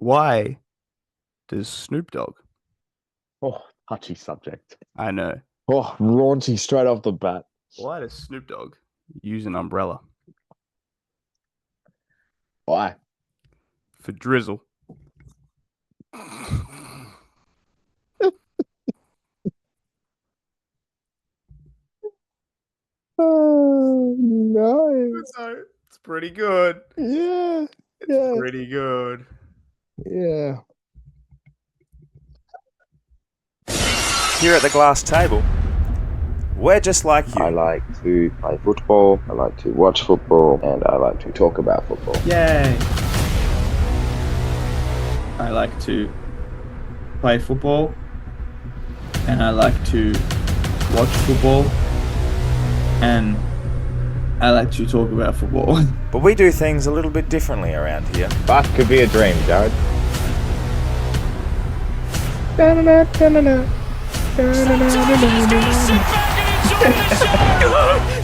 Why does Snoop Dogg? Oh, touchy subject. I know. Oh, raunchy straight off the bat. Why does Snoop Dogg use an umbrella? Why? For drizzle. Oh, no. So it's pretty good. Yeah, It's yeah, pretty good. yeah. Here at the glass table, we're just like I you. like to play football, I like to watch football, and I like to talk about football. Yay! I like to play football and I like to watch football and I like to talk about football. But we do things a little bit differently around here. Life could be a dream, Jared.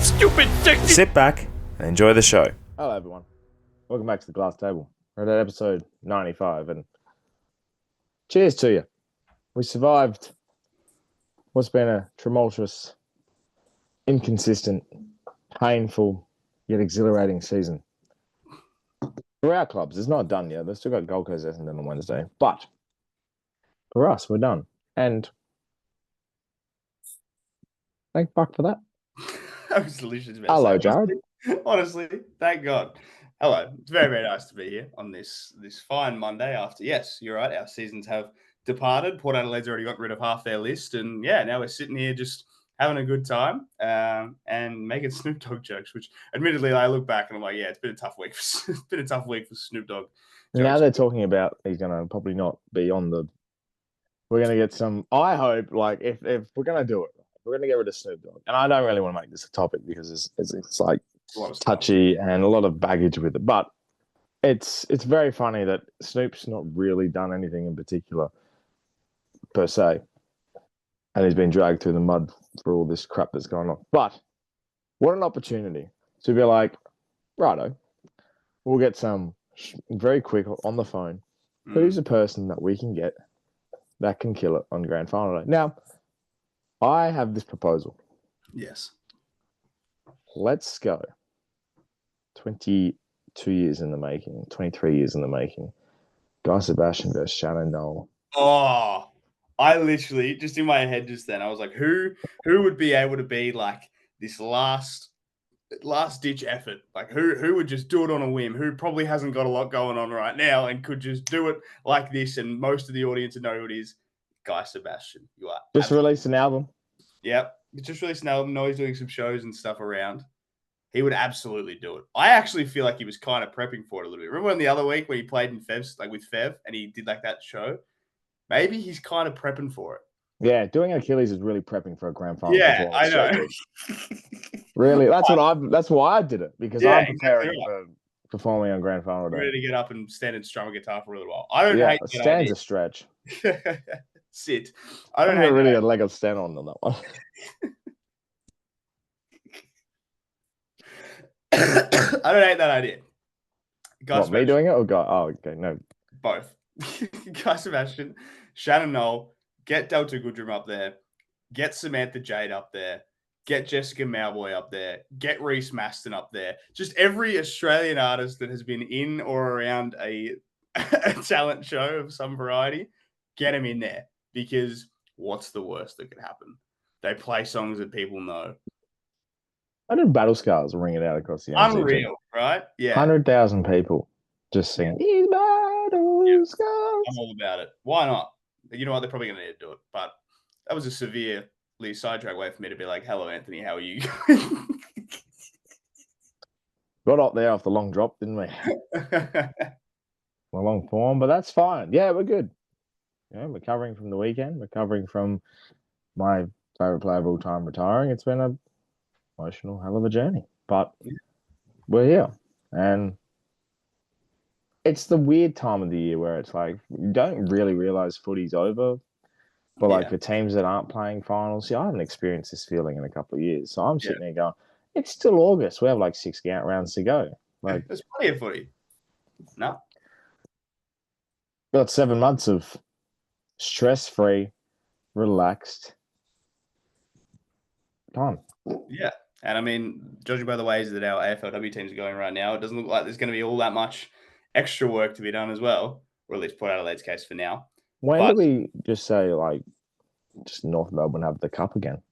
Stupid sexy. Sit back and enjoy the show. Hello, everyone. Welcome back to the glass table. We're at episode 95, and cheers to you. We survived what's been a tumultuous, inconsistent, painful, yet exhilarating season. For our clubs, it's not done yet. They've still got Gold Coast Essendon on Wednesday. But for us, we're done. And thank fuck for that. I was literally about to Hello, say, Jared. Honestly, thank God. Hello. It's very, very nice to be here on this fine Monday after, yes, you're right, our seasons have departed. Port Adelaide's already got rid of half their list. And yeah, now we're sitting here just having a good time and making Snoop Dogg jokes, which admittedly I look back and I'm like, yeah, it's been a tough week. It's been a tough week for Snoop Dogg. Now they're talking about he's going to probably not be on the. We're going to get some. I hope, like, if we're going to do it, we're going to get rid of Snoop Dogg. And I don't really want to make this a topic because it's like a lot of stuff. touchy and a lot of baggage with it. But it's very funny that Snoop's not really done anything in particular, per se. And he's been dragged through the mud for all this crap that's going on. But what an opportunity to be like, righto, we'll get some very quick on the phone. Who's a person that we can get that can kill it on grand final day? Now, I have this proposal. Yes. Let's go. 22 years in the making, 23 years in the making. Guy Sebastian versus Shannon Noel. Oh, I literally just in my head just then, I was like, who would be able to be like this last ditch effort? Like who would just do it on a whim? Who probably hasn't got a lot going on right now and could just do it like this, and most of the audience would know who it is. Guy Sebastian. You are just released an album. Yep. Just released an album. Know he's doing some shows and stuff around. He would absolutely do it. I actually feel like he was kind of prepping for it a little bit. Remember when the other week when he played in Fev's, like with Fev, and he did like that show? Maybe he's kind of prepping for it. Yeah, doing Achilles is really prepping for a grand final. Yeah, I know. Really, that's why I did it, because I'm preparing for performing on grand final day. Ready to get up and stand and strum a guitar for a little while. I don't hate that stands a stretch. Sit. I don't hate really a leg of stand on that one. I don't hate that idea. What, me doing it or Guy? Oh, okay, no. Both. Guy Sebastian, Shannon Noel, get Delta Goodrum up there, get Samantha Jade up there, get Jessica Mowboy up there, get Reese Maston up there. Just every Australian artist that has been in or around a talent show of some variety, get them in there, because what's the worst that could happen? They play songs that people know. I did Battle Scars ring it out across the NZ. Unreal, right? Yeah. 100,000 people just singing. These battle scars. I'm all about it. Why not? You know what? They're probably going to need to do it. But that was a severely sidetrack way for me to be like, hello, Anthony, how are you going? Got up there off the long drop, didn't we? The long form, but that's fine. Yeah, we're good. Yeah, recovering from the weekend, recovering from my favourite player of all time retiring. It's been a emotional hell of a journey, but we're here. And it's the weird time of the year where it's like you don't really realise footy's over. But like the teams that aren't playing finals, see, I haven't experienced this feeling in a couple of years. So I'm sitting there going, it's still August. We have like 6 rounds to go. Like there's plenty of footy. No. Got 7 months of stress-free, relaxed time. Yeah. And I mean, judging by the ways that our AFLW teams are going right now, it doesn't look like there's going to be all that much extra work to be done as well, or at least Port Adelaide's case for now. When But- do we just say, like, just North Melbourne have the cup again?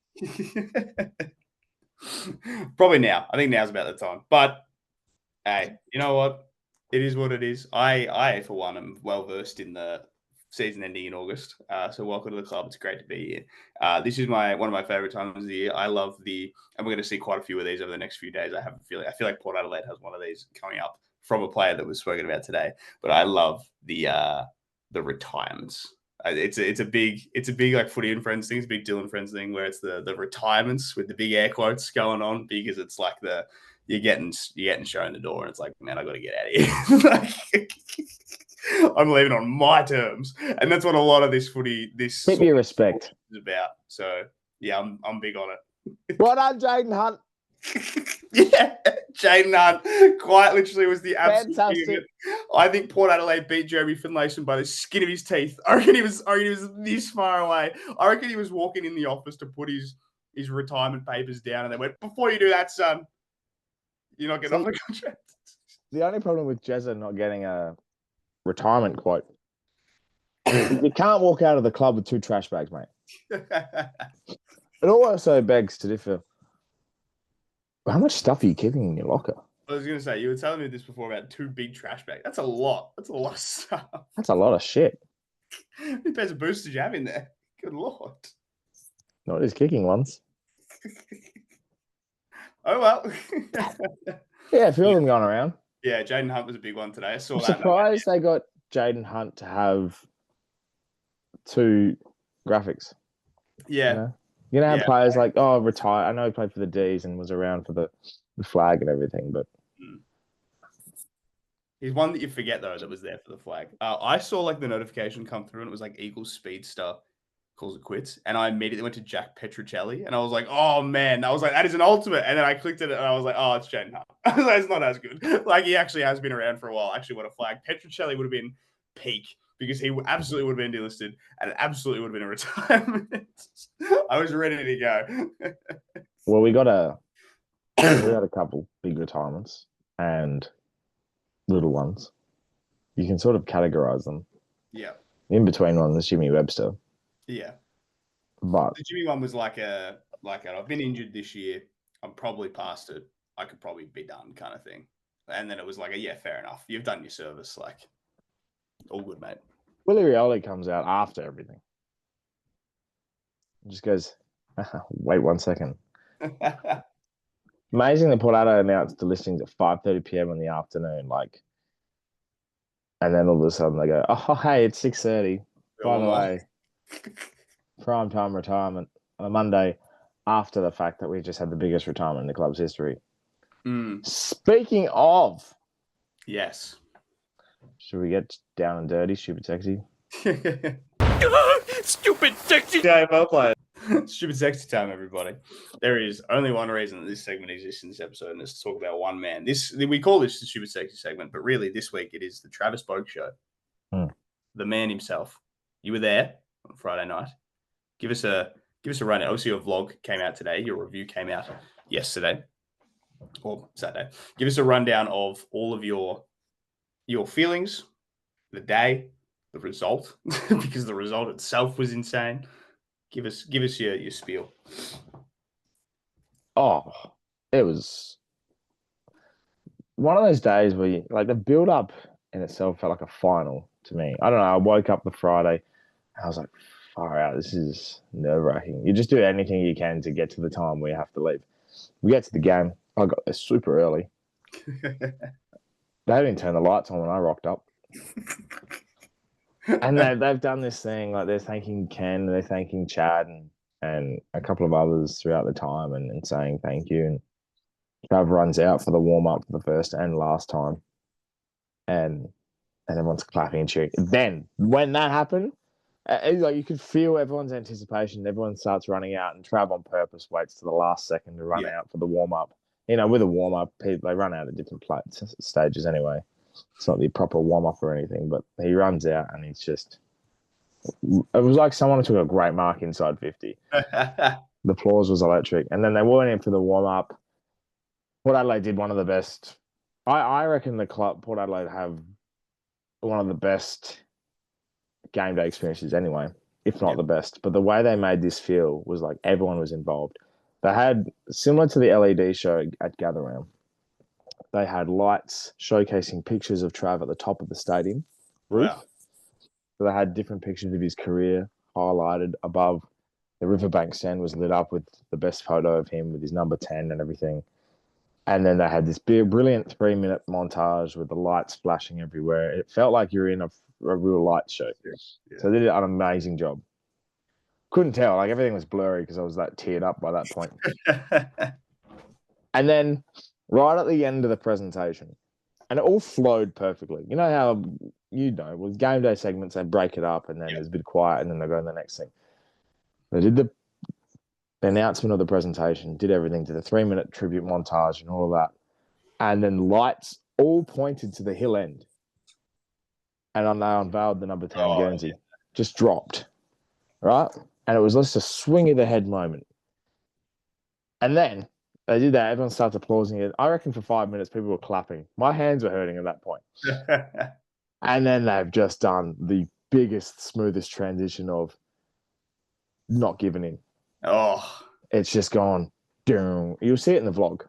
Probably now. I think now's about the time. But hey, you know what? It is what it is. I for one, am well versed in the season ending in August. So welcome to the club. It's great to be here. This is one of my favorite times of the year. I love and we're going to see quite a few of these over the next few days. I have a feeling. I feel like Port Adelaide has one of these coming up from a player that was spoken about today. But I love the retirements. It's a big like footy and friends thing. It's a big Dylan Friends thing where it's the retirements with the big air quotes going on because it's like you're getting shown the door and it's like, man, I got to get out of here. I'm leaving on my terms, and that's what a lot of this footy Keep your respect is about. So yeah, I'm big on it. Well done, Jaden Hunt. Yeah, Jaden Hunt quite literally was the absolute Fantastic. king of it. I think Port Adelaide beat Jeremy Finlayson by the skin of his teeth. I reckon he was this far away. I reckon he was walking in the office to put his retirement papers down, and they went, "Before you do that, son, you're not getting off the contract." The only problem with Jezza not getting a retirement quote, you can't walk out of the club with 2 trash bags, mate. It also begs to differ. How much stuff are you keeping in your locker? I was going to say, you were telling me this before about 2 big trash bags. That's a lot. That's a lot of stuff. That's a lot of shit. How many pairs of boots did you have in there? Good Lord. Not his kicking ones. Oh, well. Yeah, a few of them going around. Yeah, Jaden Hunt was a big one today. I saw I'm that. surprised they got Jaden Hunt to have 2 graphics. Yeah. You know how players like, retire. I know he played for the D's and was around for the flag and everything, but he's one that you forget though that was there for the flag. I saw like the notification come through and it was like Eagles Speedster calls it quits, and I immediately went to Jack Petruccelli and I was like, oh man, I was like, that is an ultimate, and then I clicked it and I was like, oh, it's Jaden Hunt. I was like, it's not as good. Like he actually has been around for a while. Actually, what a flag. Petruccelli would have been peak, because he absolutely would have been delisted and it absolutely would have been a retirement. I was ready to go. Well, we got a couple big retirements and little ones. You can sort of categorize them. Yeah. In between one is Jimmy Webster. Yeah. But the Jimmy one was like I've been injured this year. I'm probably past it. I could probably be done kind of thing. And then it was like, yeah, fair enough. You've done your service. Like, all good, mate. Willie Rioli comes out after everything. He just goes, wait 1 second. Amazing that Port Adelaide announced the listings at 5:30 p.m. in the afternoon, like, and then all of a sudden they go, oh, hey, it's 6:30. By the way, prime time retirement on a Monday after the fact that we just had the biggest retirement in the club's history. Speaking of, yes. Should we get down and dirty, stupid sexy? Stupid sexy AFL player. Stupid sexy time, everybody. There is only one reason that this segment exists in this episode, and it's to talk about one man. We call this the stupid sexy segment, but really this week it is the Travis Boak show. The man himself. You were there on Friday night. Give us a run. Obviously, your vlog came out today. Your review came out yesterday or Saturday. Give us a rundown of all of your feelings, the day, the result, because the result itself was insane. Give us your spiel. Oh, it was one of those days where the build up in itself felt like a final to me. I don't know. I woke up the Friday and I was like, far out. This is nerve wracking. You just do anything you can to get to the time where you have to leave. We get to the game. I got there super early. They didn't turn the lights on when I rocked up. And they've done this thing, like they're thanking Ken, they're thanking Chad and a couple of others throughout the time and saying thank you. And Trav runs out for the warm-up for the first and last time. And everyone's clapping and cheering. Then, when that happened, you could feel everyone's anticipation. Everyone starts running out, and Trav on purpose waits to the last second to run out for the warm-up. With a warm-up, they run out at different stages anyway. It's not the proper warm-up or anything, but he runs out and he's just... It was like someone took a great mark inside 50. The applause was electric. And then they went in for the warm-up. Port Adelaide did one of the best... I reckon the club, Port Adelaide, have one of the best game day experiences anyway, if not the best. But the way they made this feel was like everyone was involved. They had, similar to the LED show at Gather Round, they had lights showcasing pictures of Trav at the top of the stadium roof. Wow. So they had different pictures of his career highlighted above. The riverbank stand was lit up with the best photo of him with his number 10 and everything. And then they had this brilliant 3-minute montage with the lights flashing everywhere. It felt like you're in a real light show. Yeah. So they did an amazing job. Couldn't tell. Like, everything was blurry because I was that teared up by that point. And then right at the end of the presentation, and it all flowed perfectly. You know how, with game day segments, they break it up and then there's a bit quiet and then they go to the next thing. They did the announcement of the presentation, did everything, did a 3-minute tribute montage and all of that. And then lights all pointed to the hill end. And they unveiled the number 10 Guernsey. Just dropped. Right? And it was just a swing of the head moment. And then they did that. Everyone started applauding it. I reckon for 5 minutes, people were clapping. My hands were hurting at that point. And then they've just done the biggest, smoothest transition of not giving in. Oh. It's just gone, doom. You'll see it in the vlog.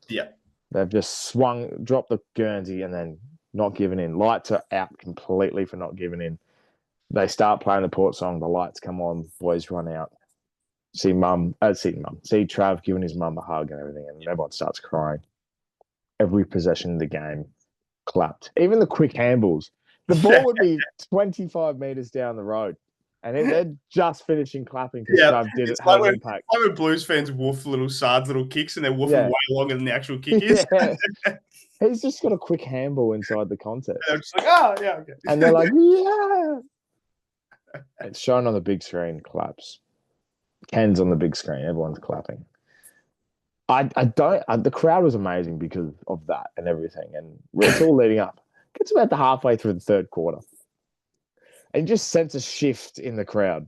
Yeah. They've just dropped the Guernsey and then not giving in. Lights are out completely for not giving in. They start playing the Port song. The lights come on. Boys run out. See Trav giving his mum a hug and everything, and everyone starts crying. Every possession of the game clapped. Even the quick handballs. The ball would be 25 meters down the road, and they're just finishing clapping because Trav did it. Like when Blues fans woof little kicks, and they're woofing way longer than the actual kick is. He's just got a quick handball inside the contest. They're just like, okay. And they're like, yeah. It's shown on the big screen, claps. Ken's on the big screen, everyone's clapping. The crowd was amazing because of that and everything. And it's all leading up. It's about the halfway through the third quarter. And you just sense a shift in the crowd.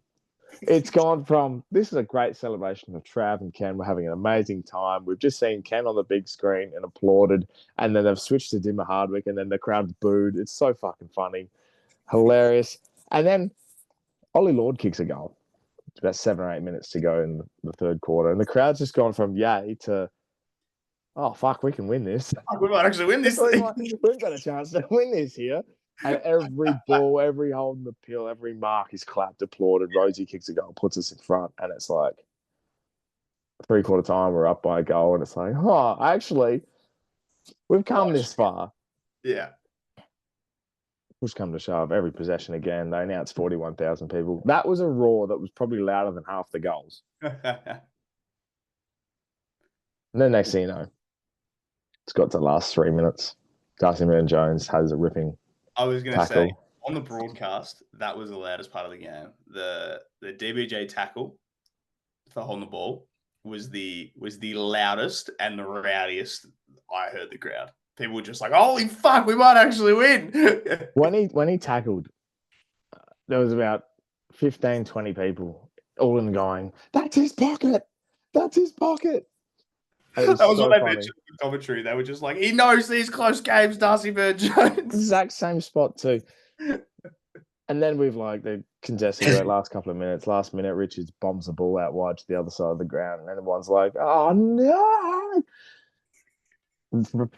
It's gone from, this is a great celebration of Trav and Ken. We're having an amazing time. We've just seen Ken on the big screen and applauded. And then they've switched to Dimmer Hardwick and then the crowd booed. It's so fucking funny. Hilarious. And then Ollie Lord kicks a goal. It's about 7 or 8 minutes to go in the third quarter. And the crowd's just gone from yay to, oh, fuck, we can win this. We might actually win this thing. We've got a chance to win this here. And every ball, every hold in the pill, every mark is clapped, applauded. Rosie kicks a goal, puts us in front. And it's like 3/4 time, we're up by a goal. And it's like, oh, actually, we've come this far. Yeah. Push come to shove, every possession again. They announced 41,000 people. That was a roar that was probably louder than half the goals. And then next thing you know, it's got to the last 3 minutes. Darcy Jones has a ripping I was going to tackle. say, on the broadcast, that was the loudest part of the game. The DBJ tackle for holding the ball was the loudest and the rowdiest I heard the crowd. People were just like, holy fuck, we might actually win. When he tackled, there was about 15, 20 people all in going, that's his pocket. That's his pocket. That was so what they mentioned in the commentary. They were just like, he knows these close games, Darcy Bird-Jones. Exact same spot too. And then we've the contested the last couple of minutes. Last minute, Richards bombs the ball out wide to the other side of the ground. And everyone's like, oh no.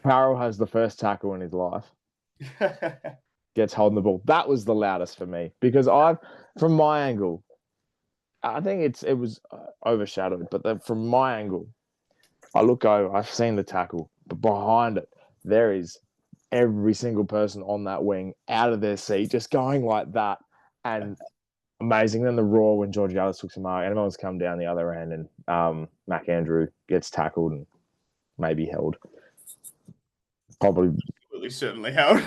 Farrell has the first tackle in his life. Gets holding the ball. That was the loudest for me because from my angle, I think it was overshadowed. But from my angle, I look over. I've seen the tackle, but behind it, there is every single person on that wing out of their seat, just going like that, and amazing. Then the roar when George Ellis took some mark, and everyone's come down the other end, and Mac Andrew gets tackled and maybe held. Probably certainly held.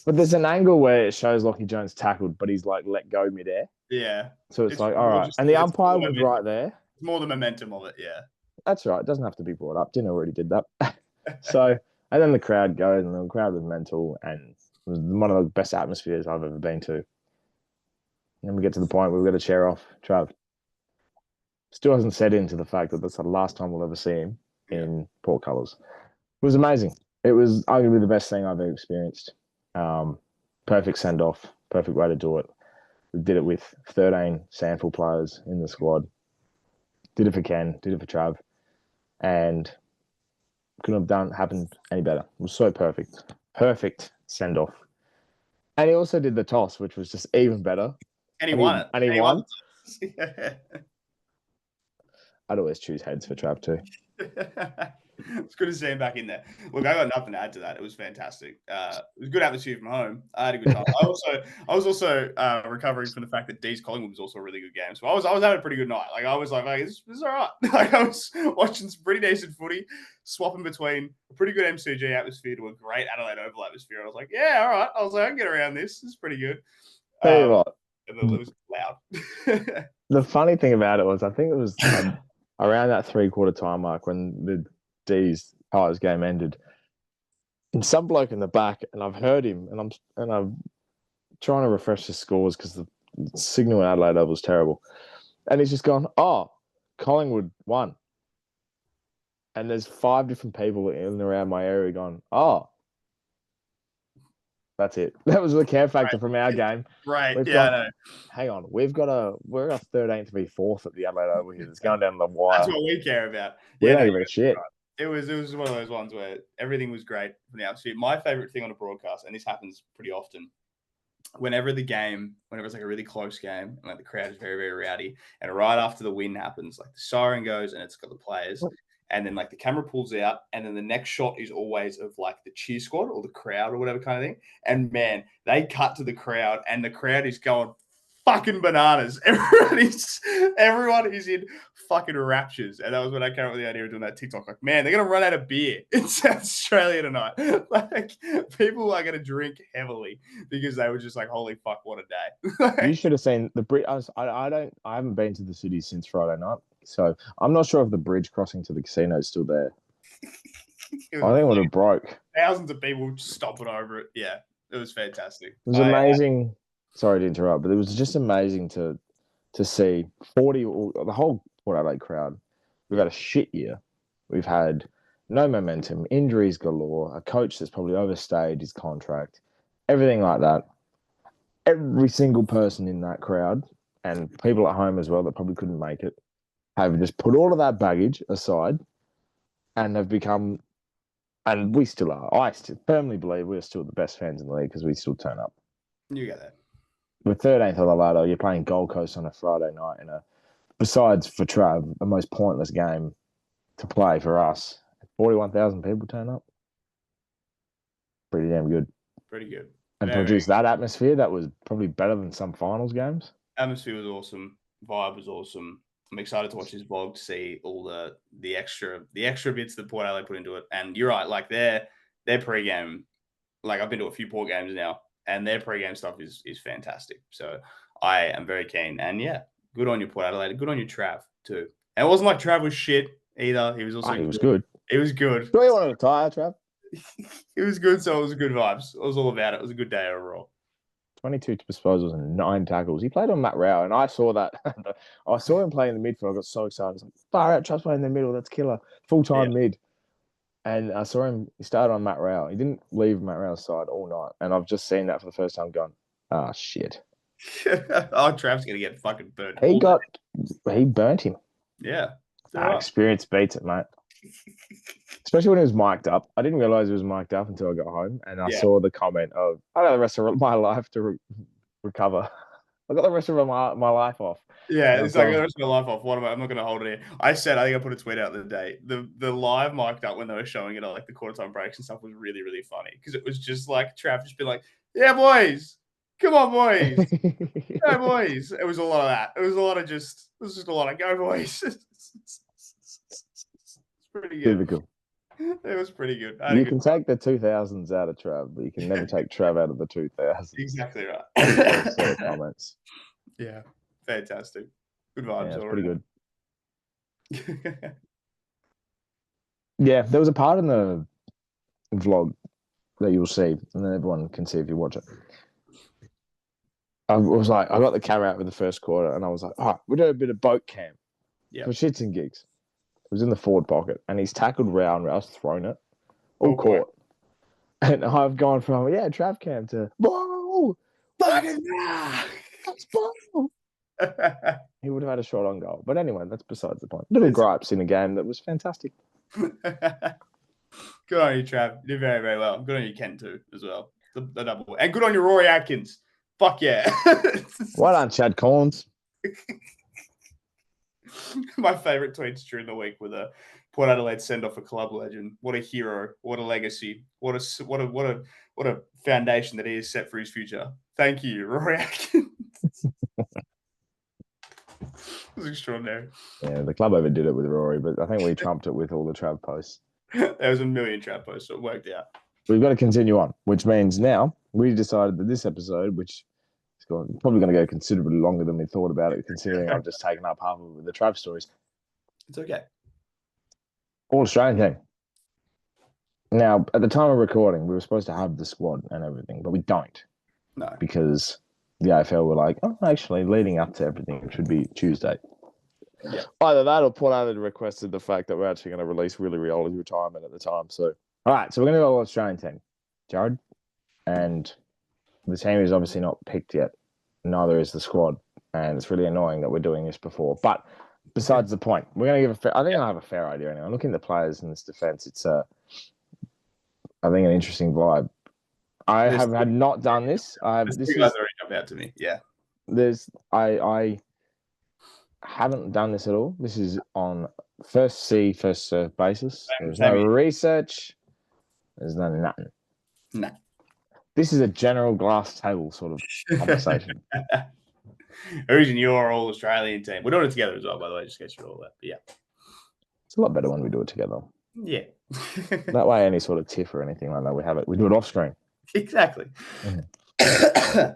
But there's an angle where it shows Lockie Jones tackled, but he's let go midair. Yeah. So it's all right. And the umpire was right there. It's more the momentum of it, yeah. That's right. It doesn't have to be brought up. Dinner already did that. So And then the crowd goes, and the crowd was mental, and it was one of the best atmospheres I've ever been to. And then we get to the point where we've got to chair off Trav. Still hasn't set into the fact that that's the last time we'll ever see him in portcolours. It was amazing. It was arguably the best thing I've ever experienced. Perfect send-off, perfect way to do it. We did it with 13 sample players in the squad. Did it for Ken, did it for Trav, and couldn't have happened any better. It was so perfect. Perfect send-off. And he also did the toss, which was just even better. And he won it. And he won. Yeah. I'd always choose heads for Trav too. It's good to see him back in there. Look, I got nothing to add to that. It was fantastic. It was a good atmosphere from home. I had a good time. I was also recovering from the fact that D's Collingwood was also a really good game. So I was having a pretty good night. Like I was like this is all right. Like I was watching some pretty decent footy, swapping between a pretty good MCG atmosphere to a great Adelaide Oval atmosphere. I was like, yeah, all right. I was like, I can get around this. This is pretty good. Tell you what, and it was loud. The funny thing about it was, I think it was around that 3/4 time mark when the D's Tigers game ended. And some bloke in the back, and I've heard him, and I'm trying to refresh the scores because the signal in Adelaide Oval was terrible. And he's just gone, oh, Collingwood won. And there's 5 different people in and around my area going, oh, that's it. That was the care factor from our game. Right. We've yeah. got, hang on. We're a 13th v 4th at the Adelaide Oval here. It's going down the wire. That's what we care about. We don't give a shit. Right. It was one of those ones where everything was great from the outset. My favorite thing on a broadcast, and this happens pretty often, whenever it's like a really close game, and like the crowd is very, very rowdy, and right after the win happens, like the siren goes and it's got the players, and then like the camera pulls out, and then the next shot is always of like the cheer squad or the crowd or whatever kind of thing. And man, they cut to the crowd, and the crowd is going fucking bananas. Everyone is in fucking raptures. And that was when I came up with the idea of doing that TikTok. Like, man, they're gonna run out of beer in South Australia tonight. Like, people are gonna drink heavily because they were just like, holy fuck, what a day. You should have seen the bridge. I haven't been to the city since Friday night, so I'm not sure if the bridge crossing to the casino is still there. I think it would have broke. Thousands of people stomping over it. Yeah, it was fantastic. It was amazing. Sorry to interrupt, but it was just amazing to see 40, the whole Port Adelaide crowd. We've had a shit year. We've had no momentum, injuries galore, a coach that's probably overstayed his contract, everything like that. Every single person in that crowd, and people at home as well that probably couldn't make it, have just put all of that baggage aside and have become, and we still are. I still firmly believe we're still the best fans in the league because we still turn up. You get that. We're 13th on the ladder. You're playing Gold Coast on a Friday night besides for Trav, the most pointless game to play for us. 41,000 people turn up. Pretty damn good. Pretty good. And produce that atmosphere that was probably better than some finals games. Atmosphere was awesome. Vibe was awesome. I'm excited to watch this vlog to see all the extra bits that Port Adelaide put into it. And you're right, like their pre-game, like I've been to a few Port games now, and their pre-game stuff is fantastic. So I am very keen. And yeah, good on you, Port Adelaide. Good on you, Trav, too. And it wasn't like Trav was shit either. He was also he was good. It was good. Do you want to retire, Trav? It was good, so it was good vibes. It was all about it. It was a good day overall. 22 disposals and 9 tackles. He played on Matt Rao, and I saw that. I saw him play in the midfield. I got so excited. I was like, far out, Trav's playing in the middle. That's killer. Full-time mid. And I saw him, he started on Matt Rao. He didn't leave Matt Rao's side all night. And I've just seen that for the first time going, shit. Trav's going to get fucking burnt. He burnt him. Yeah. Experience beats it, mate. Especially when he was mic'd up. I didn't realize he was mic'd up until I got home. And I saw the comment of, I got the rest of my life to recover. I got the rest of my life off. Yeah, it's like the rest of my life off. What am I'm not going to hold it here. I think I put a tweet out the other day. The live mic'd up when they were showing it at like the quarter time breaks and stuff was really, really funny. Because it was just like Trav just be like, yeah, boys. Come on, boys. Go, boys. It was a lot of that. It was just a lot of go, boys. It's pretty good. Typical. It was pretty good. You can take the 2000s out of Trav, but you can never take Trav out of the 2000s. Exactly right. Sort of comments. Yeah, fantastic. Good vibes. Yeah, it's pretty good. Yeah, there was a part in vlog that you'll see, and then everyone can see if you watch it. I was like, I got the camera out with the first quarter, and I was like, all right, we're doing a bit of boat cam for shits and gigs. It was in the forward pocket, and he's tackled round. Rouse thrown it, all caught. And I've gone from, Trav cam to, whoa, look at that. That's ball. He would have had a shot on goal. But anyway, that's besides the point. Little gripes in a game that was fantastic. Good on you, Trav. You did very, very well. Good on you, Ken, too, as well. The double. And good on you, Rory Atkins. Fuck yeah. Well done, Chad Collins. My favourite tweets during the week were the Port Adelaide send off a club legend. What a hero! What a legacy! What a foundation that he has set for his future. Thank you, Rory Atkins. It was extraordinary. Yeah, the club overdid it with Rory, but I think we trumped it with all the Trav posts. There was a million Trav posts, so it worked out. We've got to continue on, which means now we decided that this episode, which is probably going to go considerably longer than we thought about it, considering I've just taken up half of it with the Trav stories. It's okay. All-Australian team. Now, at the time of recording, we were supposed to have the squad and everything, but we don't. No. Because the AFL were like, actually, leading up to everything, it should be Tuesday. Yeah. Either that or Port Adelaide requested the fact that we're actually going to release Willie Riola's retirement at the time. So, all right, so we're going to go All-Australian team. Jared, and the team is obviously not picked yet. Neither is the squad. And it's really annoying that we're doing this before. But besides the point, we're going to give I think I have a fair idea anyway. Looking at the players in this defense, it's, I think, an interesting vibe. I have had not done this. This guys already jumped out to me. Yeah. I haven't done this at all. This is on first see, first serve basis. There's no research. There's no nothing. No. This is a general glass table sort of conversation. Who's in your All-Australian team? We're doing it together as well, by the way, just in case you're all that. But yeah. It's a lot better when we do it together. Yeah. That way, any sort of tiff or anything like that, we do it off screen. Exactly. Mm-hmm.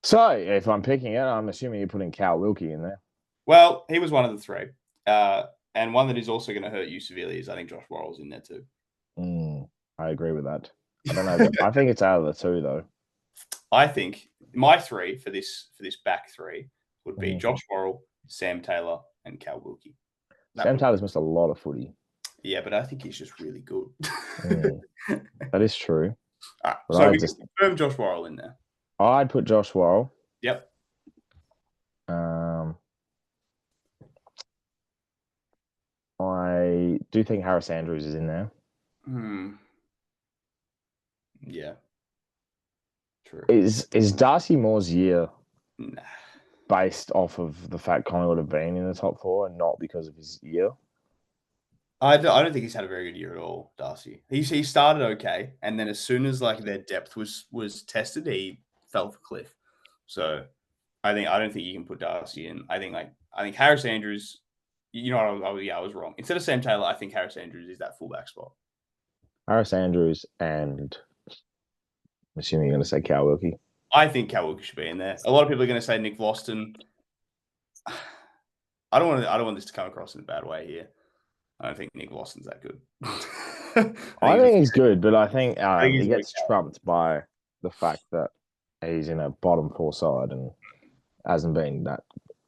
So, if I'm picking it, I'm assuming you're putting Cal Wilkie in there. Well, he was one of the three. And one that is also going to hurt you severely is I think Josh Worrell's in there too. I agree with that. I don't know. I think it's out of the two, though. I think my three for this back three would be Josh Worrell, Sam Taylor, and Cal Wilkie. Sam Taylor's missed a lot of footy. Yeah, but I think he's just really good. That is true. All right, so we can confirm Josh Worrell in there. I'd put Josh Worrell. Yep. I do think Harris Andrews is in there. Yeah. True. Is Darcy Moore's year based off of the fact Collingwood have been in the top four and not because of his year? I don't think he's had a very good year at all, Darcy. He started okay, and then as soon as their depth was tested, he fell off a cliff. So I don't think you can put Darcy in. I think Harris Andrews. You know what? I was wrong. Instead of Sam Taylor, I think Harris Andrews is that fullback spot. Harris Andrews and I'm assuming you're going to say Cal Wilkie. I think Cal Wilkie should be in there. A lot of people are going to say Nick Vlauston. I don't want this to come across in a bad way here. I don't think Nick Vlauston's that good. I think he's good, but I think he gets trumped by the fact that he's in a bottom four side and hasn't been that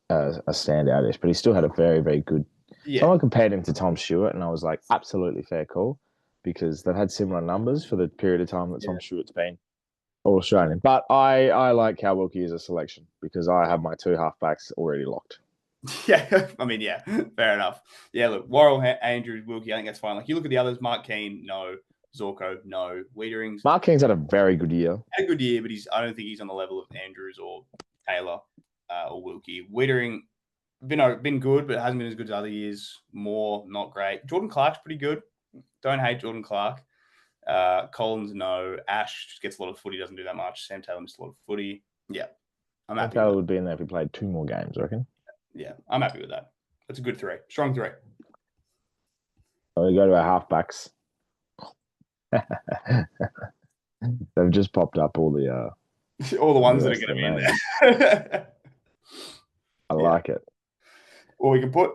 a standout-ish, but he still had a very, very good. Yeah. Someone compared him to Tom Stewart, and I was like, absolutely fair call, because they've had similar numbers for the period of time that Tom Stewart's been All-Australian. But I like Cal Wilkie as a selection because I have my two halfbacks already locked. Yeah, I mean, yeah, fair enough. Yeah, look, Worrell, Andrews, Wilkie, I think that's fine. Like, you look at the others, Mark Keane, no. Zorko, no. Wiedering. Mark Keane's had a very good year. Had a good year, but I don't think he's on the level of Andrews or Taylor or Wilkie. Wiedering, been good, but hasn't been as good as other years. More, not great. Jordan Clark's pretty good. Don't hate Jordan Clark. Collins, no. Ash just gets a lot of footy, doesn't do that much. Sam Taylor missed a lot of footy. Yeah, I'm happy. Taylor would be in there if he played 2 more games, I reckon. Yeah, I'm happy with that. That's a good 3. Strong 3. So we go to our halfbacks. They've just popped up all the ones that are going to be in there. I like it. Or we can put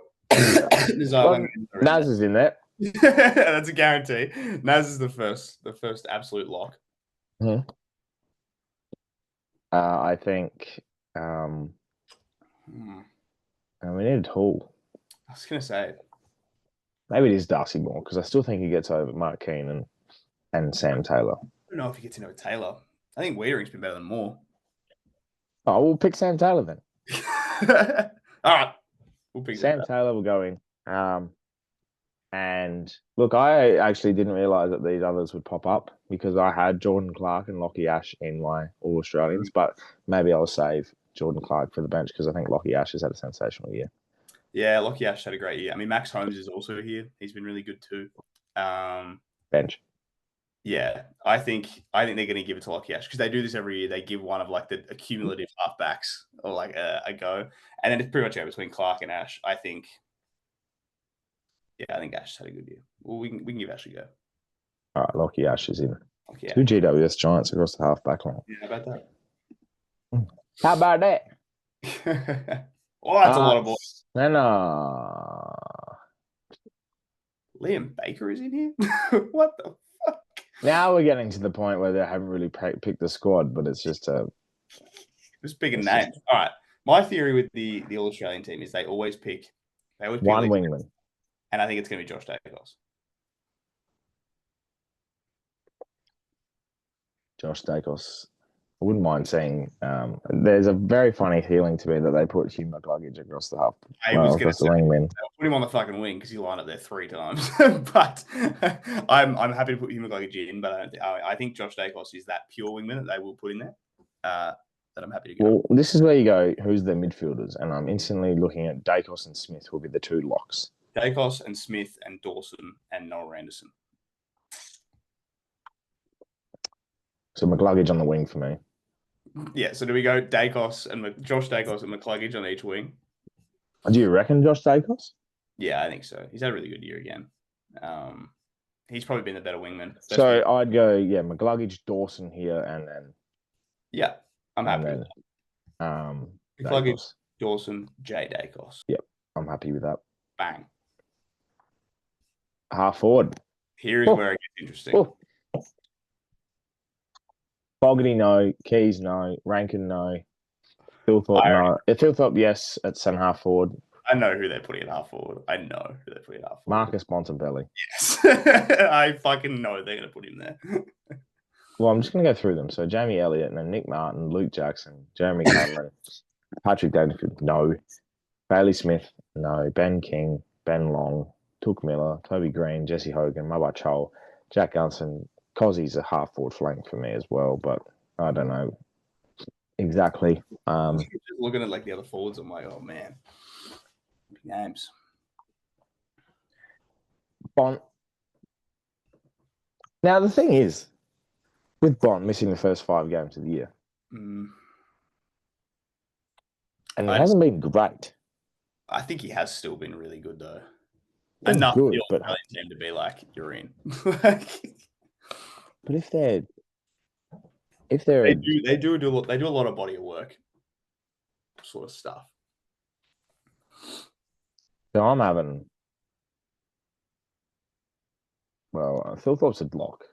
Naz is in there. That's a guarantee. Naz is the first absolute lock. I think we need a tool. I was gonna say Maybe it is Darcy Moore because I still think he gets over Mark Keane and Sam Taylor. I don't know if he gets into Taylor. I think Wiedering's been better than Moore. Oh, we'll pick Sam Taylor then. All right, we'll pick Sam Taylor will go in. And look, I actually didn't realise that these others would pop up because I had Jordan Clark and Lockie Ash in my All-Australians, but maybe I'll save Jordan Clark for the bench because I think Lockie Ash has had a sensational year. Yeah, Lockie Ash had a great year. I mean, Max Holmes is also here. He's been really good too. Bench. Yeah, I think they're going to give it to Lockie Ash because they do this every year. They give one of like the cumulative halfbacks or like a go, and then it's pretty much out between Clark and Ash. I think Ash had a good year. Well, we can give Ash a go. All right, Lockie Ash is in. Yeah. 2 GWS Giants across the halfback line. Yeah, how about that? How about that? Oh, that's a lot of boys. No. Liam Baker is in here? What the fuck? Now we're getting to the point where they haven't really picked the squad, but it's just picking names. All right. My theory with the All-Australian team is they always pick one wingman. And I think it's going to be Josh Dacos. Josh Dacos. I wouldn't mind seeing. There's a very funny feeling to me that they put Hugh McCluggage across the half. I was going to say, wingman. Put him on the fucking wing because he lined up there 3 times. But I'm happy to put Hugh McCluggage in. But I think Josh Dacos is that pure wingman that they will put in there. That I'm happy to go. Well, this is where you go. Who's the midfielders? And I'm instantly looking at Dacos and Smith will be the 2 locks. Dacos and Smith and Dawson and Noel Anderson. So McCluggage on the wing for me. Yeah, so do we go Dacos and Josh Dacos and McCluggage on each wing? Do you reckon Josh Dacos? Yeah, I think so. He's had a really good year again. He's probably been the better wingman. So I'd go, McCluggage, Dawson here, and then... Yeah, I'm happy with that. McCluggage, Dacos. Dawson, Jay Dacos. Yep, I'm happy with that. Bang. Half forward. Here is where it gets interesting. Fogarty, no. Keys, no. Rankin, no. Philthorpe, no. Philthorpe, yes, at centre half forward. I know who they're putting at half forward. Marcus Bontempelli. Yes. I fucking know they're going to put him there. Well, I'm just going to go through them. So Jamie Elliott, and then Nick Martin, Luke Jackson, Jeremy Cameron, Patrick Dangerfield, no. Bailey Smith, no. Ben King, Ben Long, Took Miller, Toby Green, Jesse Hogan, Mabai Chol, Jack Gunson. Cozzie's a half forward flank for me as well, but I don't know exactly. Just looking at like the other forwards, I'm like, oh man, names. Bont. Now the thing is, with Bont missing the first 5 games of the year, and he hasn't been great. I think he has still been really good though. He's enough good, for but the team to be like, you're in. But if they're they do a lot of body of work sort of stuff. So I'm having Philthorpe's a lock.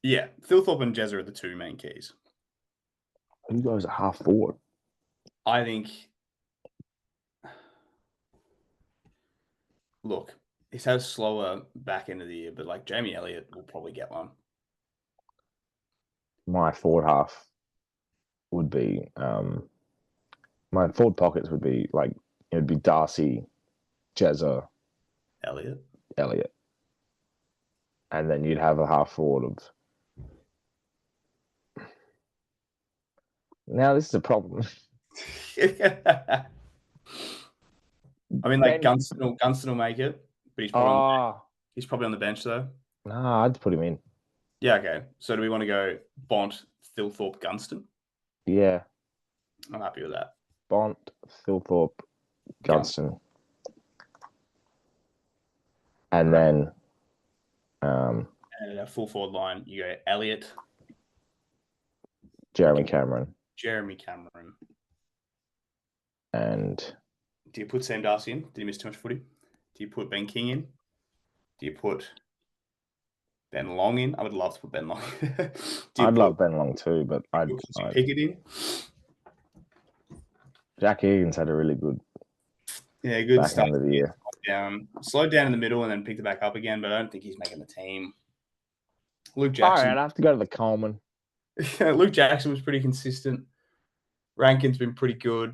Yeah, Philthorpe and Jezza are the 2 main keys. Who goes at half forward? I think. Look, he's had a slower back end of the year, but like Jamie Elliott will probably get one. My forward half would be my forward pockets would be like it would be Darcy, Jezza, Elliott, and then you'd have a half forward of. Now this is a problem. I mean, like Gunston will make it, but he's probably on the bench though. Nah, I'd put him in. Yeah, okay. So do we want to go Bont, Philthorpe, Gunston? Yeah. I'm happy with that. Bont, Philthorpe, Gunston. And then and a full forward line, you go Elliott, Jeremy Cameron. And do you put Sam Darcy in? Did he miss too much footy? Do you put Ben King in? Do you put Ben Long in? I would love to put Ben Long. I'd love Ben Long too, but I'd pick it in. Jack Higgins had a really good good back start end of the year. Slowed down in the middle and then picked it back up again, but I don't think he's making the team. Luke All Jackson. right, I have to go to the Coleman. Luke Jackson was pretty consistent. Rankin's been pretty good.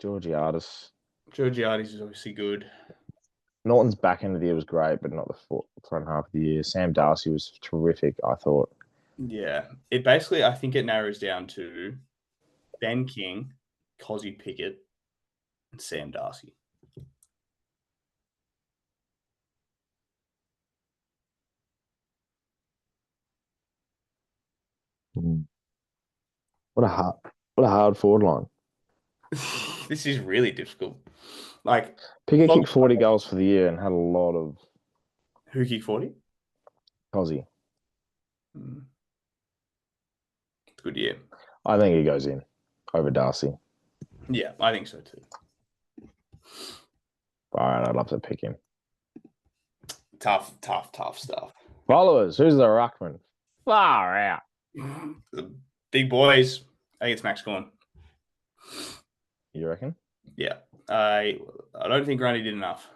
Georgiades is obviously good. Norton's back end of the year was great, but not the front half of the year. Sam Darcy was terrific, I thought. Yeah. It basically, I think it narrows down to Ben King, Cozzy Pickett, and Sam Darcy. What a hard forward line. This is really difficult. Like Pickett kicked 40 goals for the year and had a lot of. Who kicked 40? Cozzy. Good year. I think he goes in over Darcy. Yeah, I think so too. All right, I'd love to pick him. Tough stuff. Followers, who's the ruckman? Far out. The big boys. I think it's Max Gawn. You reckon? Yeah. I don't think Grundy did enough.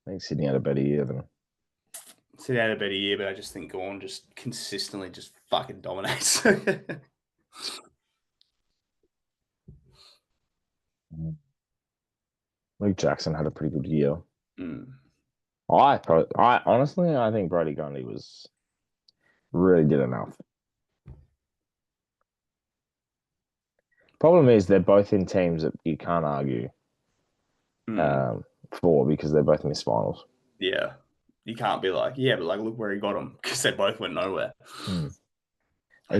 I think Sydney had a better year than. Sydney had a better year, but I just think Gawn just consistently just fucking dominates. Luke Jackson had a pretty good year. I honestly, I think Brodie Grundy really did enough. Problem is they're both in teams that you can't argue for because they both missed finals. Yeah. You can't be like, yeah, but like look where he got them because they both went nowhere. You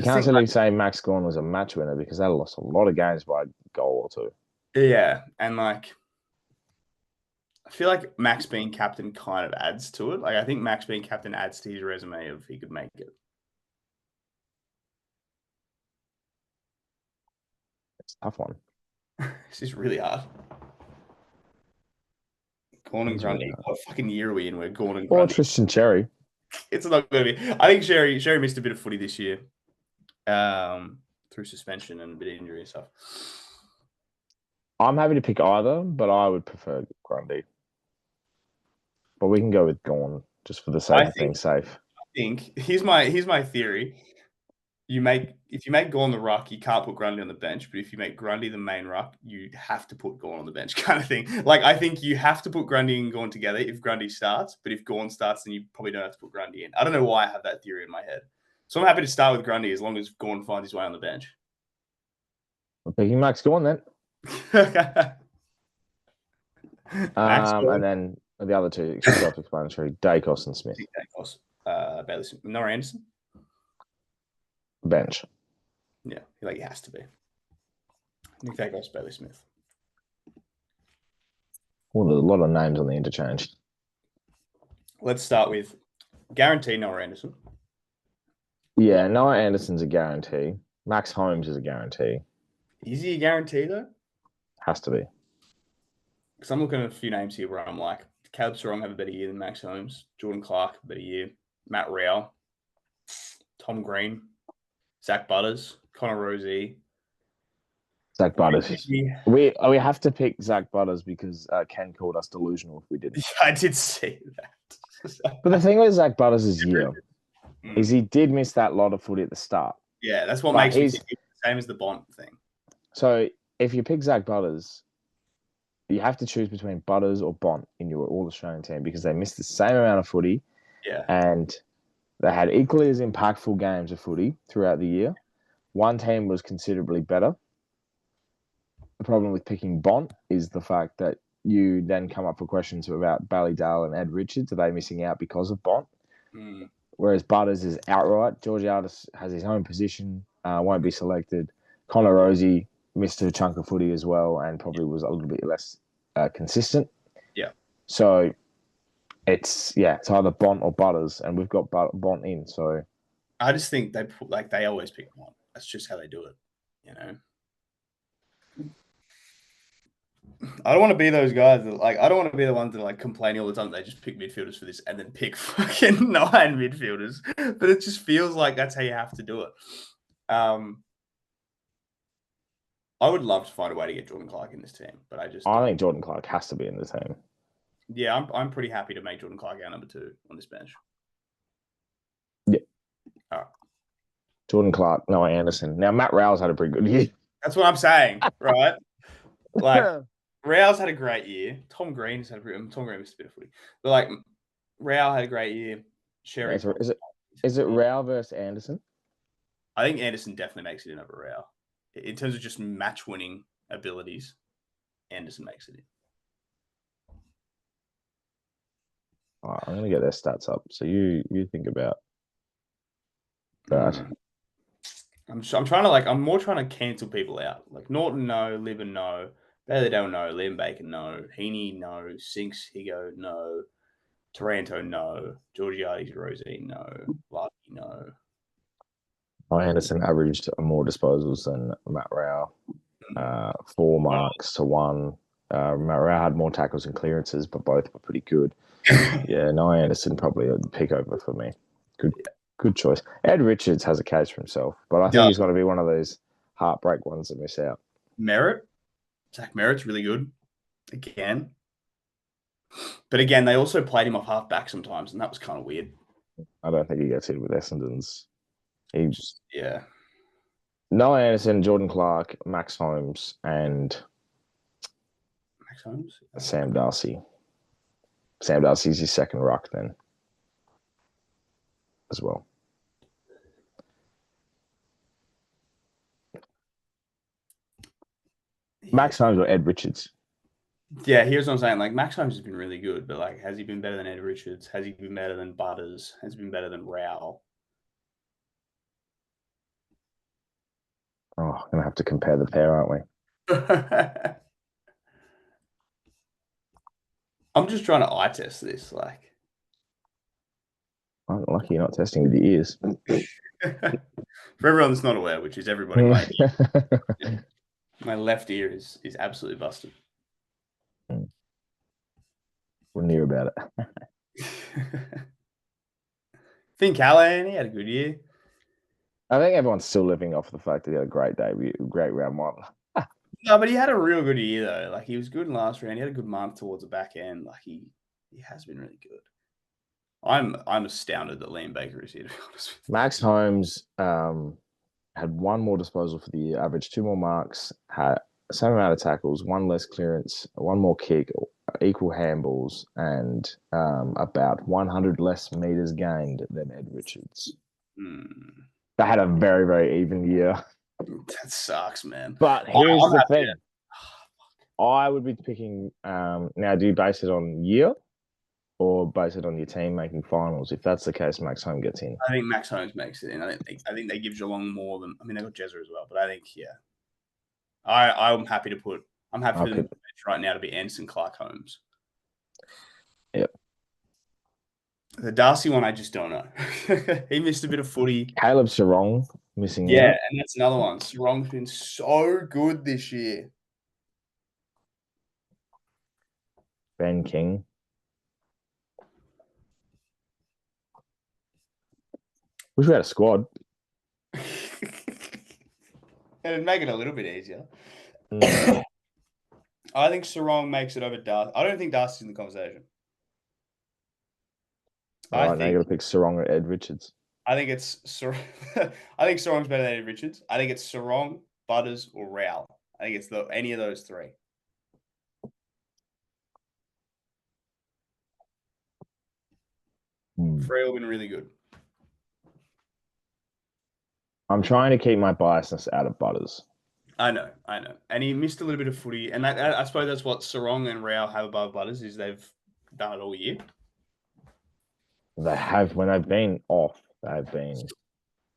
can't really say Max Gawn was a match winner because they lost a lot of games by a goal or two. Yeah, and like I feel like Max being captain kind of adds to it. Like I think Max being captain adds to his resume of he could make it. It's a tough one. This is really hard. Gawn and Grundy. Really what fucking year are we in where Gawn and Grundy? Or Tristan Cherry. It's not going to be. I think Sherry missed a bit of footy this year through suspension and a bit of injury and stuff. I'm happy to pick either, but I would prefer Grundy. But we can go with Gawn just for the sake of being safe. I think here's my theory. If you make Gawn the ruck, you can't put Grundy on the bench. But if you make Grundy the main ruck, you have to put Gawn on the bench, kind of thing. Like I think you have to put Grundy and Gawn together if Grundy starts. But if Gawn starts, then you probably don't have to put Grundy in. I don't know why I have that theory in my head. So I'm happy to start with Grundy as long as Gawn finds his way on the bench. I'm picking Max Gawn then. And then the other two, self-explanatory, Dacos and Smith. Dacos, Bailey Smith. Noah Anderson? Bench. Yeah, he has to be. Nick Dacos, Bailey Smith. Well, there's a lot of names on the interchange. Let's start with guarantee Noah Anderson. Yeah, Noah Anderson's a guarantee. Max Holmes is a guarantee. Is he a guarantee though? Has to be. Because I'm looking at a few names here where I'm like, Caleb Strong have a better year than Max Holmes. Jordan Clark, a better year. Matt Rowell. Tom Green. Zach Butters. Connor Rozee. Zach Butters. We have to pick Zach Butters because Ken called us delusional if we didn't. Yeah, I did see that. But the thing with Zach Butters' year is he did miss that lot of footy at the start. Yeah, that's what makes me think it's the same as the Bont thing. So if you pick Zach Butters, you have to choose between Butters or Bont in your All-Australian team because they missed the same amount of footy. Yeah. And they had equally as impactful games of footy throughout the year. One team was considerably better. The problem with picking Bont is the fact that you then come up with questions about Ballydale and Ed Richards. Are they missing out because of Bont? Whereas Butters is outright. Georgiades has his own position, won't be selected. Connor Rozee missed a chunk of footy as well and probably was a little bit less consistent. Yeah. So it's either Bont or Butters, and we've got Bont in. So I just think they always pick Bont. That's just how they do it, you know. I don't want to be those guys that I don't want to be the ones that are complaining all the time. They just pick midfielders for this and then pick fucking 9 midfielders. But it just feels like that's how you have to do it. I would love to find a way to get Jordan Clark in this team, but I think Jordan Clark has to be in the team. Yeah, I'm pretty happy to make Jordan Clark our number 2 on this bench. Yeah. All right. Jordan Clark, Noah Anderson. Now, Matt Rowell's had a pretty good year. That's what I'm saying, right? Rowell's had a great year. Tom Green missed a bit of footy. But, Rowell had a great year. Sherry. Is it Rowell versus Anderson? I think Anderson definitely makes it in over Rowell. In terms of just match-winning abilities, Anderson makes it in. All right, I'm going to get their stats up. So you think about that. I'm more trying to cancel people out. Norton, no. Libben, no. Bailey-Dale, no. Liam Bacon, no. Heaney, no. Sinks, Higo, no. Taranto, no. Georgiades, Rosine, no. Larky, no. Anderson averaged more disposals than Matt Rowell. 4 marks to 1. Matt Rowell had more tackles and clearances, but both were pretty good. Yeah, Noah Anderson probably a pick over for me. Good choice. Ed Richards has a case for himself, but I think he's got to be one of those heartbreak ones that miss out. Merritt? Zach Merritt's really good. Again. But again, they also played him off half back sometimes, and that was kind of weird. I don't think he gets hit with Essendon's. Yeah. Noah Anderson, Jordan Clark, Max Holmes, and Sam Darcy. Sam Darcy's his second ruck then as well. Yeah. Max Holmes or Ed Richards? Yeah, here's what I'm saying. Max Holmes has been really good, but has he been better than Ed Richards? Has he been better than Butters? Has he been better than Rowell? Oh, I'm going to have to compare the pair, aren't we? I'm just trying to eye test this. I'm lucky you're not testing with your ears. For everyone that's not aware, which is everybody, my left ear is absolutely busted. Wouldn't hear about it. Finn Callahan, he had a good year. I think everyone's still living off the fact that he had a great debut, great round 1. No, but he had a real good year though. He was good in last round. He had a good month towards the back end. He has been really good. I'm astounded that Liam Baker is here, to be honest with you. Max Holmes had 1 more disposal for the year, averaged 2 more marks, had the same amount of tackles, 1 less clearance, 1 more kick, equal handballs, and about 100 less meters gained than Ed Richards. They had a very, very even year. That sucks, man. But here's the thing. I would be picking now, do you base it on year or base it on your team making finals? If that's the case, Max Holmes gets in. I think Max Holmes makes it in. I think they give Geelong more than. I mean, they got Jezza as well, but I think I'm happy to put. I'm happy for the bench right now to be Anderson, Clark, Holmes. Yep. The Darcy one, I just don't know. He missed a bit of footy. Caleb Sarong missing. Yeah, and that's another one. Sarong's been so good this year. Ben King. Wish we had a squad. It'd make it a little bit easier. I think Sarong makes it over Darcy. I don't think Darcy's in the conversation. All right, now you got to pick Sarong or Ed Richards. I think it's I think Sarong's better than Ed Richards. I think it's Sarong, Butters, or Rowell. I think it's any of those 3. Three have been really good. I'm trying to keep my biasness out of Butters. I know. And he missed a little bit of footy. And I suppose that's what Sarong and Rowell have above Butters, is they've done it all year. They have. When they've been off, they've been...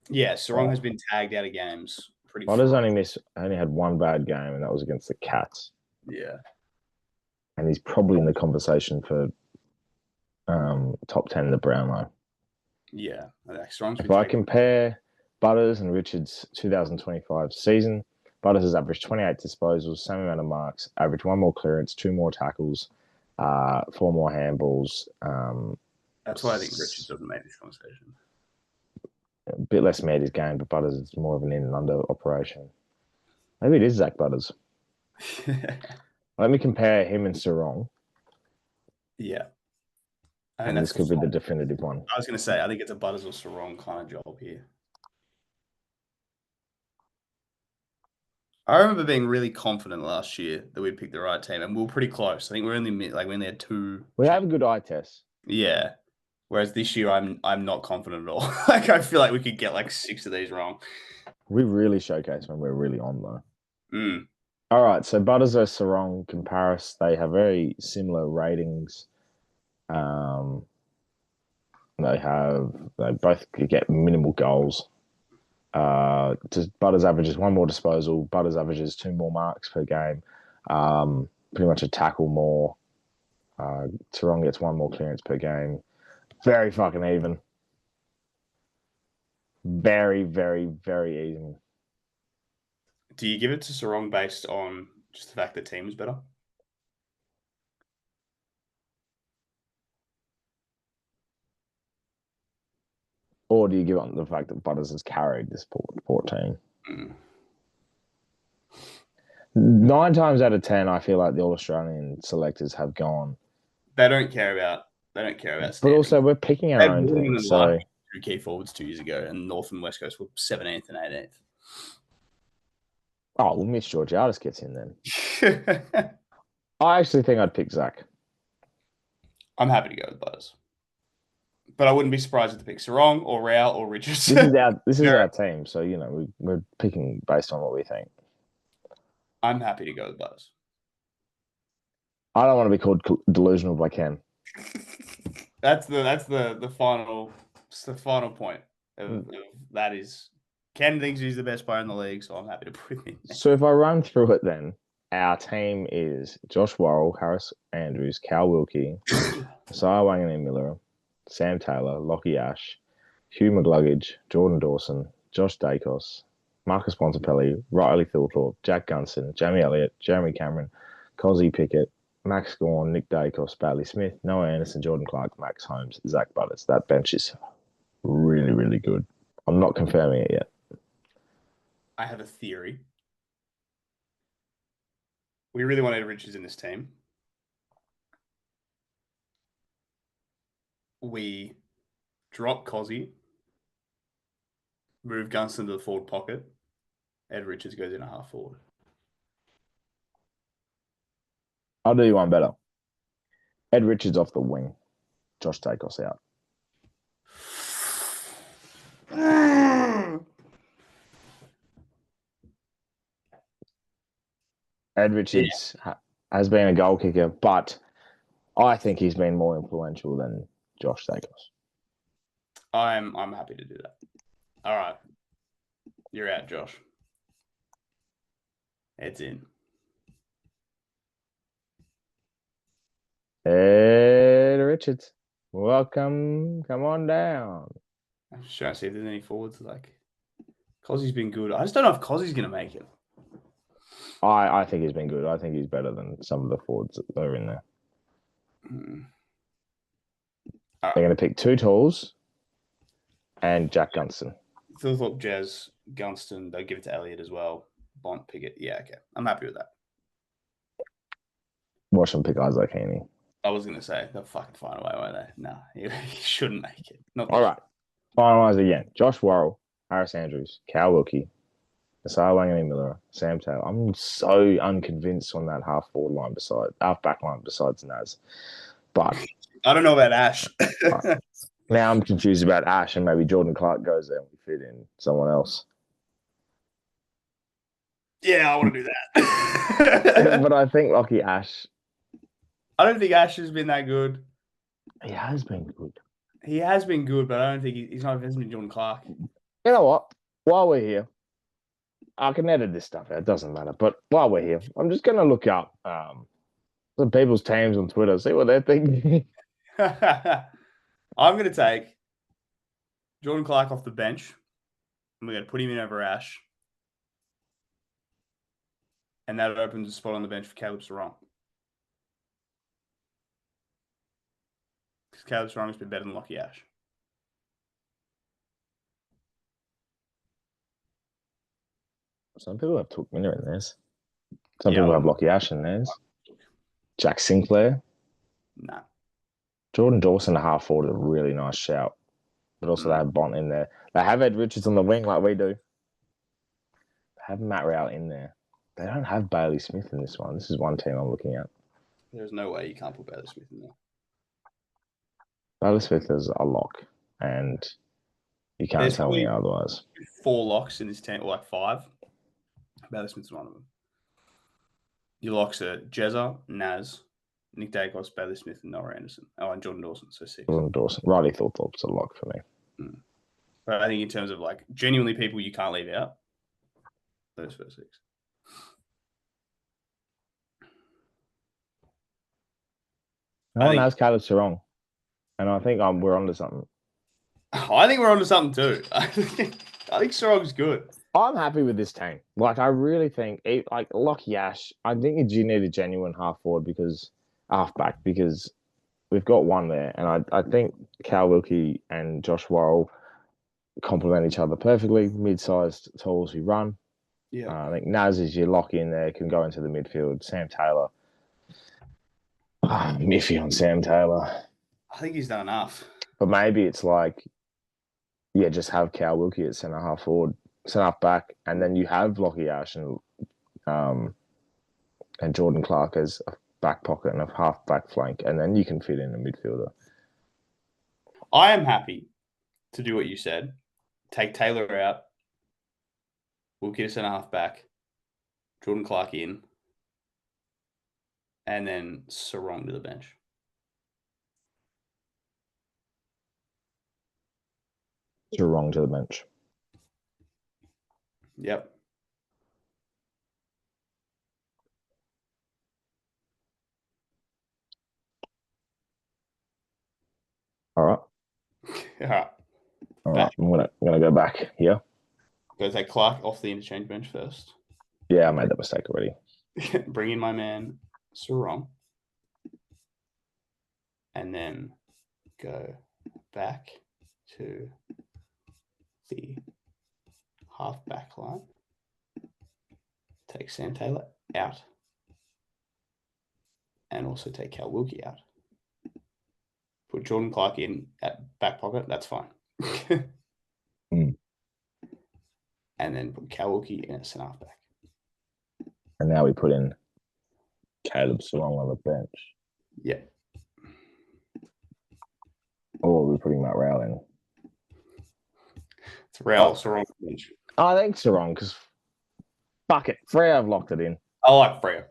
Yeah, Sarong has been tagged out of games pretty Butters only had 1 bad game, and that was against the Cats. Yeah. And he's probably in the conversation for top 10 in the Brownlow. Yeah. If I compare Butters and Richards' 2025 season, Butters has averaged 28 disposals, same amount of marks, averaged 1 more clearance, 2 more tackles, 4 more handballs. That's why I think Richards doesn't make this conversation. A bit less made his game, but Butters is more of an in and under operation. Maybe it is Zach Butters. Let me compare him and Sarong. Yeah. I think And this could be the definitive one. I was going to say, I think it's a Butters or Sarong kind of job here. I remember being really confident last year that we'd pick the right team, and we were pretty close. I think we only had 2. We have a good eye test. Yeah. Whereas this year, I'm not confident at all. Like, I feel like we could get like 6 of these wrong. We really showcase when we're really on, though. Mm. All right, so Butters versus Sarong comparis. They have very similar ratings. They both get minimal goals. Butters averages 1 more disposal. Butters averages 2 more marks per game. Pretty much a tackle more. Sarong gets 1 more clearance per game. Very fucking even. Very, very, very even. Do you give it to Sarong based on just the fact the team is better? Or do you give it on the fact that Butters has carried this poor team? 9 times out of 10, I feel like the All-Australian selectors have gone. They don't care about standings. But also, we're picking our own thing. So 2 key forwards 2 years ago, and North and West Coast were 17th and 18th. Oh, well, Mitch Georgiadis gets in then. I actually think I'd pick Zach. I'm happy to go with Butters. But I wouldn't be surprised if to pick Sarong or Rao or Richards. This is our team, so we're picking based on what we think. I'm happy to go with Butters. I don't want to be called delusional by Ken. That's the final point of that is Ken thinks he's the best player in the league, so I'm happy to put him in. So if I run through it then, our team is Josh Worrell, Harris Andrews, Cal Wilkie, Isaiah Wanganeen-Miller, Sam Taylor, Lockie Ash, Hugh McGluggage, Jordan Dawson, Josh Dacos, Marcus Bontempelli, Riley Thilthorpe, Jack Gunson, Jamie Elliott, Jeremy Cameron, Cozzy Pickett, Max Gorn, Nick Dacos, Bailey Smith, Noah Anderson, Jordan Clark, Max Holmes, Zach Butters. That bench is really, really good. I'm not confirming it yet. I have a theory. We really wanted Richards in this team. We drop Cozzy, move Gunston to the forward pocket. Ed Richards goes in a half forward. I'll do you one better. Ed Richards off the wing. Josh Dacos out. Ed Richards has been a goal kicker, but I think he's been more influential than Josh Dacos. I'm happy to do that. All right. You're out, Josh. Ed's in. Ed Richards, welcome. Come on down. I'm just trying to see if there's any forwards like Cozzy's been good. I just don't know if Cozzy's going to make it. I think he's been good. I think he's better than some of the forwards that are in there. They're going to pick 2 tools and Jack Gunston. Thilthorpe, Jez, Gunston. They'll give it to Elliott as well. Bont, Pickett. Yeah, okay. I'm happy with that. Watch them pick Isaac Heaney. I was going to say, they'll fucking find a way, won't they? No, he shouldn't make it. All right. Finalise again. Josh Worrell, Harris Andrews, Cal Wilkie, Isaiah Wanganeen-Miller, Sam Taylor. I'm so unconvinced on that half back line besides Naz. But I don't know about Ash. Now I'm confused about Ash, and maybe Jordan Clark goes there and we fit in someone else. Yeah, I want to do that. But I think Lockie Ash. I don't think Ash has been that good. He has been good. He has been good, but I don't think he's not invested in Jordan Clark. You know what? While we're here, I can edit this stuff out. It doesn't matter. But while we're here, I'm just going to look up some people's teams on Twitter, see what they're thinking. I'm going to take Jordan Clark off the bench. And we're going to put him in over Ash. And that opens a spot on the bench for Caleb Sarong. Because Caleb Sarong has been better than Lockie Ash. Some people have Took Minner in theirs. Some people have Lockie Ash in theirs. Jack Sinclair. Nah. Jordan Dawson, a half forward, is a really nice shout. But also they have Bont in there. They have Ed Richards on the wing like we do. They have Matt Rowell in there. They don't have Bailey Smith in this one. This is one team I'm looking at. There's no way you can't put Bailey Smith in there. Bailey Smith is a lock, and you can't tell me otherwise. 4 locks in this team, or like 5. Bailey Smith's one of them. Your locks are Jezza, Naz, Nick Dacos, Bailey Smith, and Noah Anderson. Oh, and Jordan Dawson, so 6. Jordan Dawson. Riley Thorpe's a lock for me. But I think in terms of like genuinely people you can't leave out, those first 6. No one has Caleb Sarong. And I think we're onto something. I think we're onto something too. I think Sarong's good. I'm happy with this team. Like, I really think, like, Lockie Ash, I think you need a genuine halfback because we've got one there. And I think Cal Wilkie and Josh Worrell complement each other perfectly. Mid-sized tools who run. Yeah. I think Naz is your lock in there, can go into the midfield. Sam Taylor. Miffy on Sam Taylor. I think he's done enough. But maybe it's like, yeah, just have Cal Wilkie at centre half forward, centre half back, and then you have Lockie Ash and Jordan Clark as a back pocket and a half back flank, and then you can fit in a midfielder. I am happy to do what you said. Take Taylor out. Wilkie to centre half back. Jordan Clark in. And then Sarong to the bench. Sarong to the bench. Yep. All right. All right. I'm gonna go back here. Go take Clark off the interchange bench first. Yeah, I made that mistake already. Bring in my man Sarong. And then go back to the half-back line. Take Sam Taylor out. And also take Cal Wilkie out. Put Jordan Clark in at back pocket. That's fine. And then put Cal Wilkie in at centre half-back. And now we put in Caleb Sarong on the bench. Yeah. Or we're putting Matt Rowell in. It's Rowell, Sarong bench. I think Sarong, because fuck it. Freo have locked it in. I like Freo.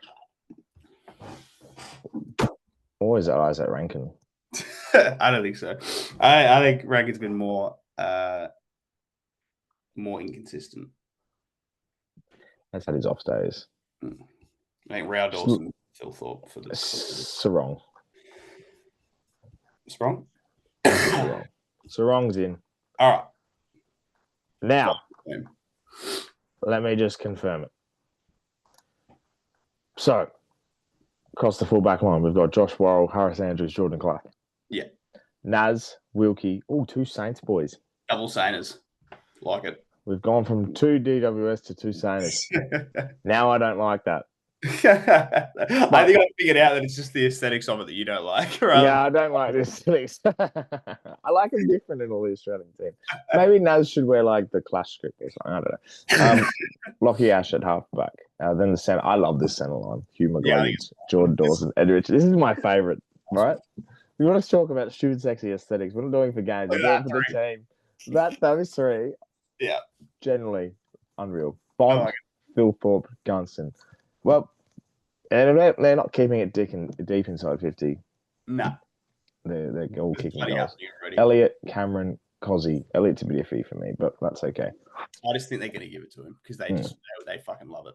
Or is that Isaac Rankin? I don't think so. I think Rankin's been more inconsistent. That's had his off days. I think Rowell, Dawson, Phil Thorpe for the Sarong. Sarong? Sarong's in. All right. Now, let me just confirm it. So, across the full back line, we've got Josh Worrell, Harris Andrews, Jordan Clark. Yeah. Naz, Wilkie. Oh, 2 Saints boys. Double Sainers. Like it. We've gone from 2 DWS to 2 Sainers. Now I don't like that. I think I figured out that it's just the aesthetics of it that you don't like. Right? Yeah, I don't like this aesthetics. I like them different in all the Australian teams. Maybe Naz should wear like the Clash script or something. I don't know. Lockie Ash at halfback. Then the centre. I love this centre line. Hugh McGregor, Jordan Dawson, Ed Richards. This is my favourite, right? We want to talk about stupid, sexy aesthetics. We're not doing it for games. We're doing it for the team. Those 3. Yeah. Generally unreal. Bond, Phil Thorpe, Gunston. Well, and they're not keeping it deep inside 50. No. They're all kicking goals. Elliot, Cameron, Cozzy. Elliot's a bit iffy for me, but that's okay. I just think they're going to give it to him because they fucking love it.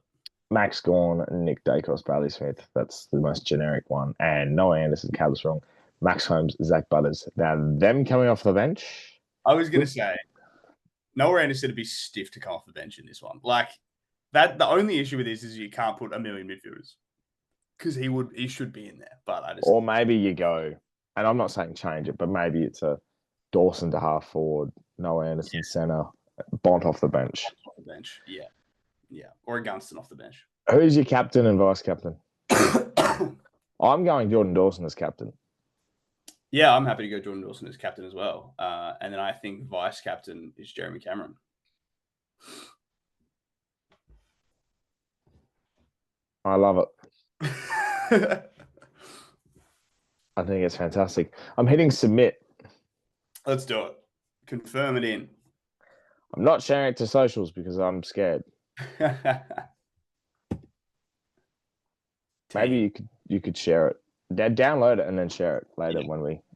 Max Gawn, Nick Dacos, Bailey Smith. That's the most generic one. And Noah Anderson, Caleb Strong, Max Holmes, Zach Butters. Now, them coming off the bench. I was going to say, Noah Anderson would be stiff to come off the bench in this one. Like, That the only issue with this is you can't put a million midfielders because he should be in there. But I just Or maybe you go, and I'm not saying change it, but maybe it's a Dawson to half forward, Noah Anderson centre, Bont off the bench. off the bench. Yeah, or a Gunston off the bench. Who's your captain and vice captain? I'm going Jordan Dawson as captain. Yeah, I'm happy to go Jordan Dawson as captain as well. And then I think vice captain is Jeremy Cameron. I love it. I think it's fantastic. I'm hitting submit. Let's do it. Confirm it in. I'm not sharing it to socials because I'm scared. Maybe you could share it. Download it and then share it later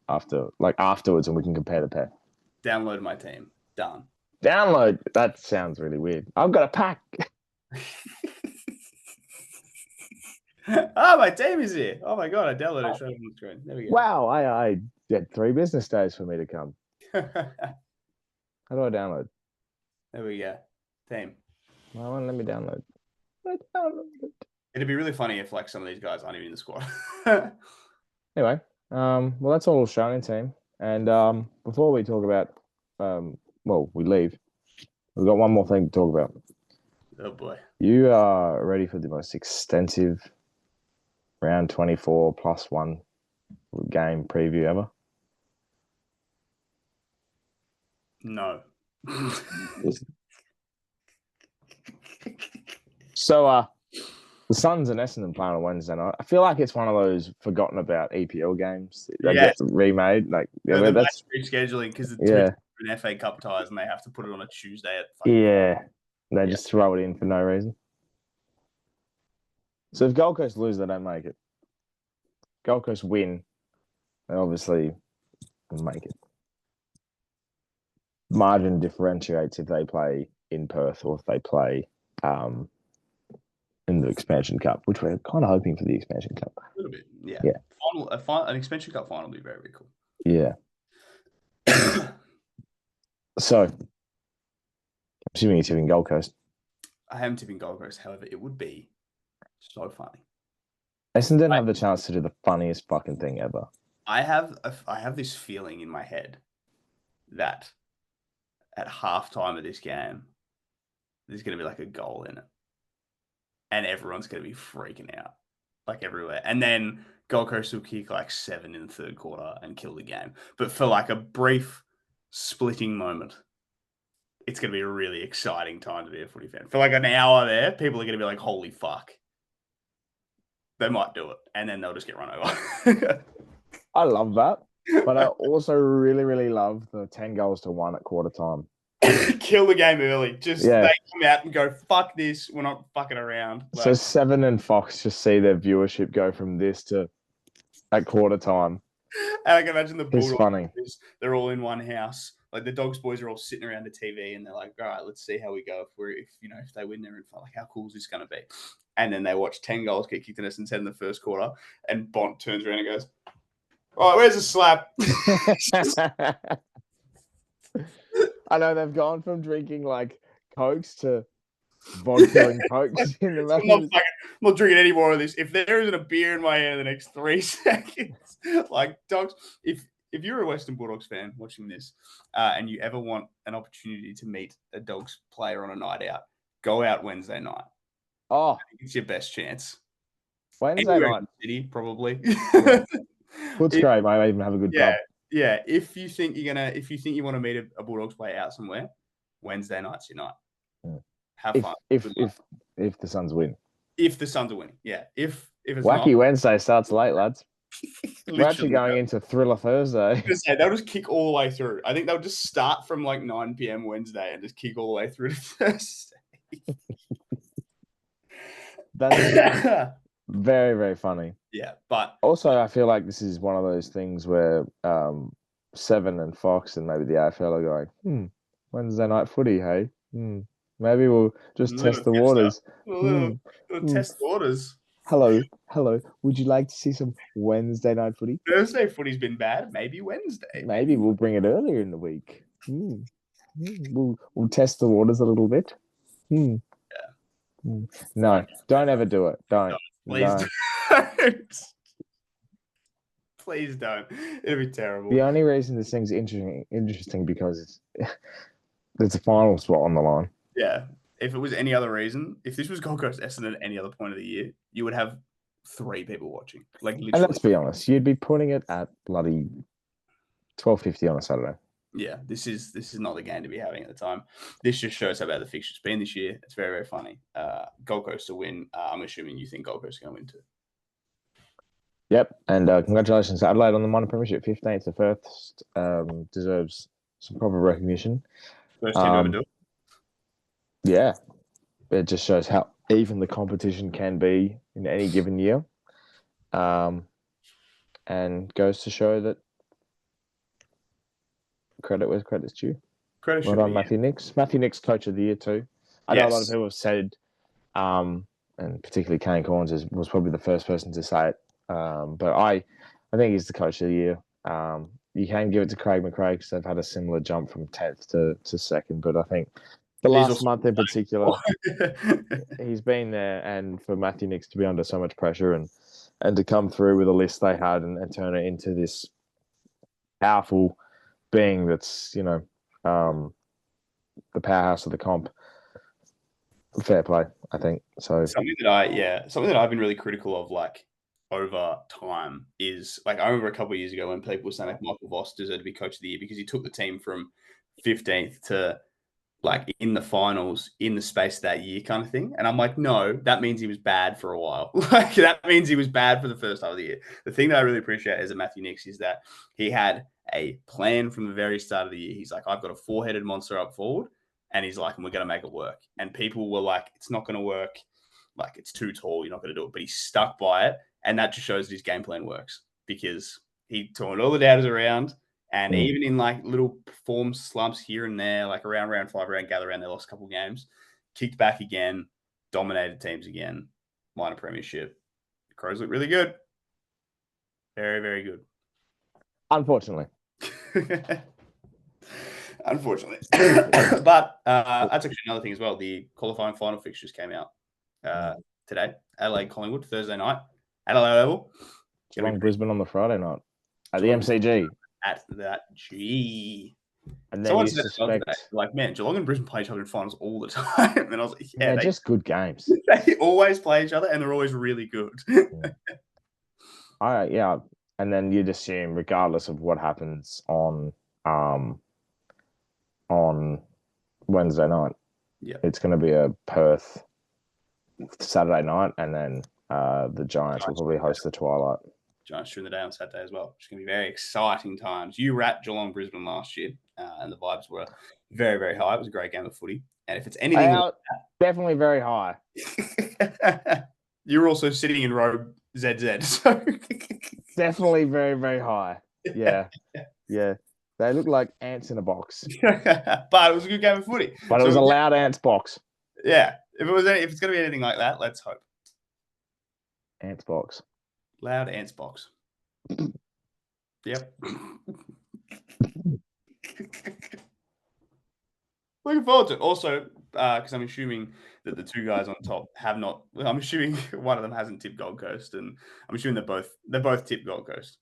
afterwards, and we can compare the pair. Download my team. Done. Download. That sounds really weird. I've got a pack. Oh, my team is here. Oh my god, I downloaded it straight on the screen. There we go. Wow, I had 3 business days for me to come. How do I download? There we go. Team. Well, let me download. It'd be really funny if like some of these guys aren't even in the squad. Anyway, well, that's all shown in team. And before we talk about, we leave. We've got one more thing to talk about. Oh boy. You are ready for the most extensive round 24 +1 game preview ever? No. So, the Suns and Essendon playing on Wednesday night. I feel like it's one of those forgotten about EPL games that get remade. Like, that's rescheduling because it's an FA Cup ties and they have to put it on a Tuesday. They just throw it in for no reason. So if Gold Coast lose, they don't make it. Gold Coast win, they obviously make it. Margin differentiates if they play in Perth or if they play in the Expansion Cup, which we're kind of hoping for the Expansion Cup. A little bit, yeah. Yeah. An Expansion Cup final would be very, very cool. Yeah. So, I'm assuming you're tipping Gold Coast. I am tipping Gold Coast. However, it would be so funny. Essendon have the chance to do the funniest fucking thing ever. I have this feeling in my head that at halftime of this game, there's going to be like a goal in it. And everyone's going to be freaking out, like everywhere. And then Gold Coast will kick like 7 in the third quarter and kill the game. But for like a brief splitting moment, it's going to be a really exciting time to be a footy fan. For like an hour there, people are going to be like, holy fuck. They might do it. And then they'll just get run over. I love that. But I also really, really love the 10 goals to 1 at quarter time. Kill the game early. They come out and go, fuck this. We're not fucking around. Like, so Seven and Fox just see their viewership go from this to at quarter time. And I can imagine the Bulldogs. It's funny. They're all in one house. Like the Dogs boys are all sitting around the TV and they're like, all right, let's see how we go. If they win there and like, how cool is this going to be? And then they watch 10 goals get kicked in us and 10 in the first quarter. And Bont turns around and goes, oh, where's the slap? I know they've gone from drinking like Cokes to vodka and Cokes in the match. I'm not drinking any more of this. If there isn't a beer in my hand in the next 3 seconds, like Dogs, if you're a Western Bulldogs fan watching this and you ever want an opportunity to meet a Dogs player on a night out, go out Wednesday night. Oh, I think it's your best chance. Wednesday night, City probably. That's great, mate. I even have a good pub. Yeah, if you think you want to meet a Bulldogs player out somewhere, Wednesday night's your night. Have fun. If the Suns win. If the Suns are winning, yeah. If it's Wacky not, Wednesday starts late, lads. We're actually going into Thriller Thursday. They'll just kick all the way through. I think they'll just start from like 9 p.m. Wednesday and just kick all the way through to Thursday. That's very, very funny. Yeah, but also I feel like this is one of those things where Seven and Fox and maybe the AFL are going, Wednesday night footy, hey? Maybe we'll just test the waters. Test the waters. Hello. Would you like to see some Wednesday night footy? Thursday footy's been bad. Maybe Wednesday. Maybe we'll bring it earlier in the week. We'll test the waters a little bit. Yeah. No, don't ever do it. Don't. Please No. don't. Please don't. It'd be terrible. The only reason this thing's interesting because there's a final spot on the line. Yeah. If it was any other reason, if this was Gold Coast Essendon at any other point of the year, you would have 3 people watching. Like literally. And let's be honest, you'd be putting it at bloody 12:50 on a Saturday. Yeah, this is not the game to be having at the time. This just shows how bad the fixture's been this year. It's very, very funny. Gold Coast to win. I'm assuming you think Gold Coast are going to win too. Yep, and congratulations to Adelaide on the minor premiership, 15th to first. Deserves some proper recognition. First team to ever do it. Yeah, it just shows how even the competition can be in any given year, and goes to show that credit where credit's due. Credit well done, Matthew Nicks. Matthew Nicks, coach of the year too. I know a lot of people have said, and particularly Kane Corns was probably the first person to say it. But I think he's the coach of the year. You can give it to Craig McRae because they've had a similar jump from 10th to 2nd. But I think the last month in particular, he's been there. And for Matthew Nicks to be under so much pressure and to come through with a list they had and turn it into this powerful being that's, the powerhouse of the comp. Fair play, I think. So something that I've been really critical of, like, over time is, like, I remember a couple of years ago when people were saying like Michael Voss deserved to be coach of the year because he took the team from 15th to like in the finals in the space of that year kind of thing. And I'm like, no, that means he was bad for a while. Like that means he was bad for the first half of the year. The thing that I really appreciate as a Matthew Nicks is that he had a plan from the very start of the year. He's like, I've got a 4-headed monster up forward. And he's like, and we're going to make it work. And people were like, it's not going to work. Like, it's too tall. You're not going to do it. But he stuck by it. And that just shows that his game plan works because he turned all the doubters around. And even in like little form slumps here and there, like around round 5, around gather round, they lost a couple of games, kicked back again, dominated teams again, minor premiership. The Crows look really good. Very, very good. Unfortunately. Unfortunately. But that's actually another thing as well. The qualifying final fixtures came out today. Adelaide Collingwood, Thursday night. Adelaide Oval. Geelong Brisbane on the Friday night. At the MCG. At that G. And then you suspect... like, man, Geelong and Brisbane play each other in finals all the time. And I was like, yeah, they're just good games. They always play each other and they're always really good. Yeah. And then you'd assume, regardless of what happens on Wednesday night, it's going to be a Perth Saturday night, and then the Giants will probably host the Twilight. Giants during the day on Saturday as well. It's going to be very exciting times. You were at Geelong Brisbane last year, and the vibes were very, very high. It was a great game of footy. And if it's anything like that, definitely very high. You were also sitting in row ZZ. So definitely very, very high. Yeah. Yeah. They look like ants in a box. But it was a good game of footy. But it was a loud ants box. Yeah. If it's going to be anything like that, let's hope. Ants box. Loud ants box. Yep. Looking forward to it. Also, because I'm assuming that the two guys on top have not. I'm assuming one of them hasn't tipped Gold Coast, and I'm assuming they're both tipped Gold Coast.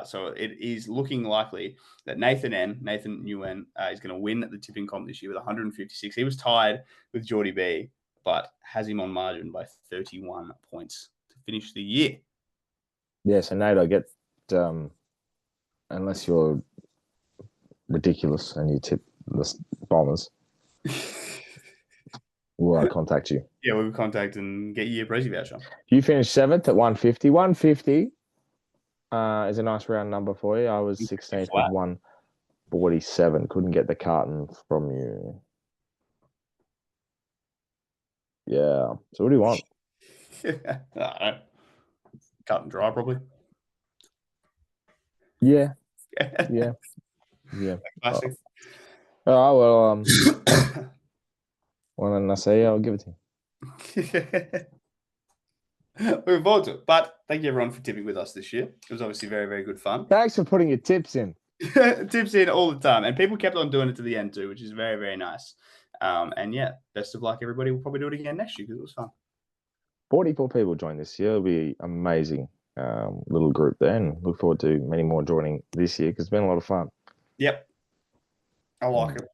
So it is looking likely that Nathan Nguyen is going to win the tipping comp this year with 156. He was tied with Geordie B, but has him on margin by 31 points to finish the year. Yeah, so Nate, I get unless you're ridiculous and you tip the Bombers. Will I contact you? Yeah, we'll contact and get you a Prezi voucher. You finished 7th at 150. 150 is a nice round number for you. I was 16th with 147. Couldn't get the carton from you. Yeah. So what do you want? I don't know. Cut and dry, probably. Yeah. Classic. Oh, well, well, then I say, I'll give it to you. Looking forward to it. But thank you, everyone, for tipping with us this year. It was obviously very, very good fun. Thanks for putting your tips in. Tips in all the time. And people kept on doing it to the end, too, which is very, very nice. And yeah, best of luck, everybody. We'll probably do it again next year because it was fun. 44 people joined this year. It'll be amazing little group there, and look forward to many more joining this year because it's been a lot of fun. Yep. I like it.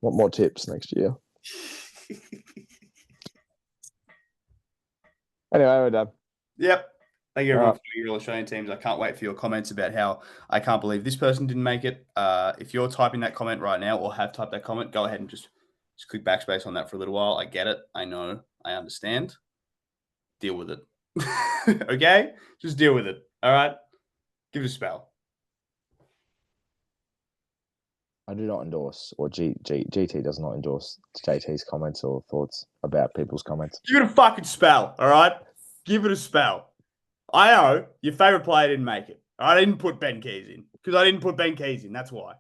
Want more tips next year? Anyway, we're done. Yep. Thank you, everyone, for your All Australian teams. I can't wait for your comments about how I can't believe this person didn't make it. If you're typing that comment right now or have typed that comment, go ahead and just click backspace on that for a little while. I get it. I know. I understand. Deal with it. Okay? Just deal with it. All right? Give it a spell. I do not endorse, or GT does not endorse JT's comments or thoughts about people's comments. Give it a fucking spell, all right? Give it a spell. I know your favourite player didn't make it. I didn't put Ben Keys in because I didn't put Ben Keys in. That's why.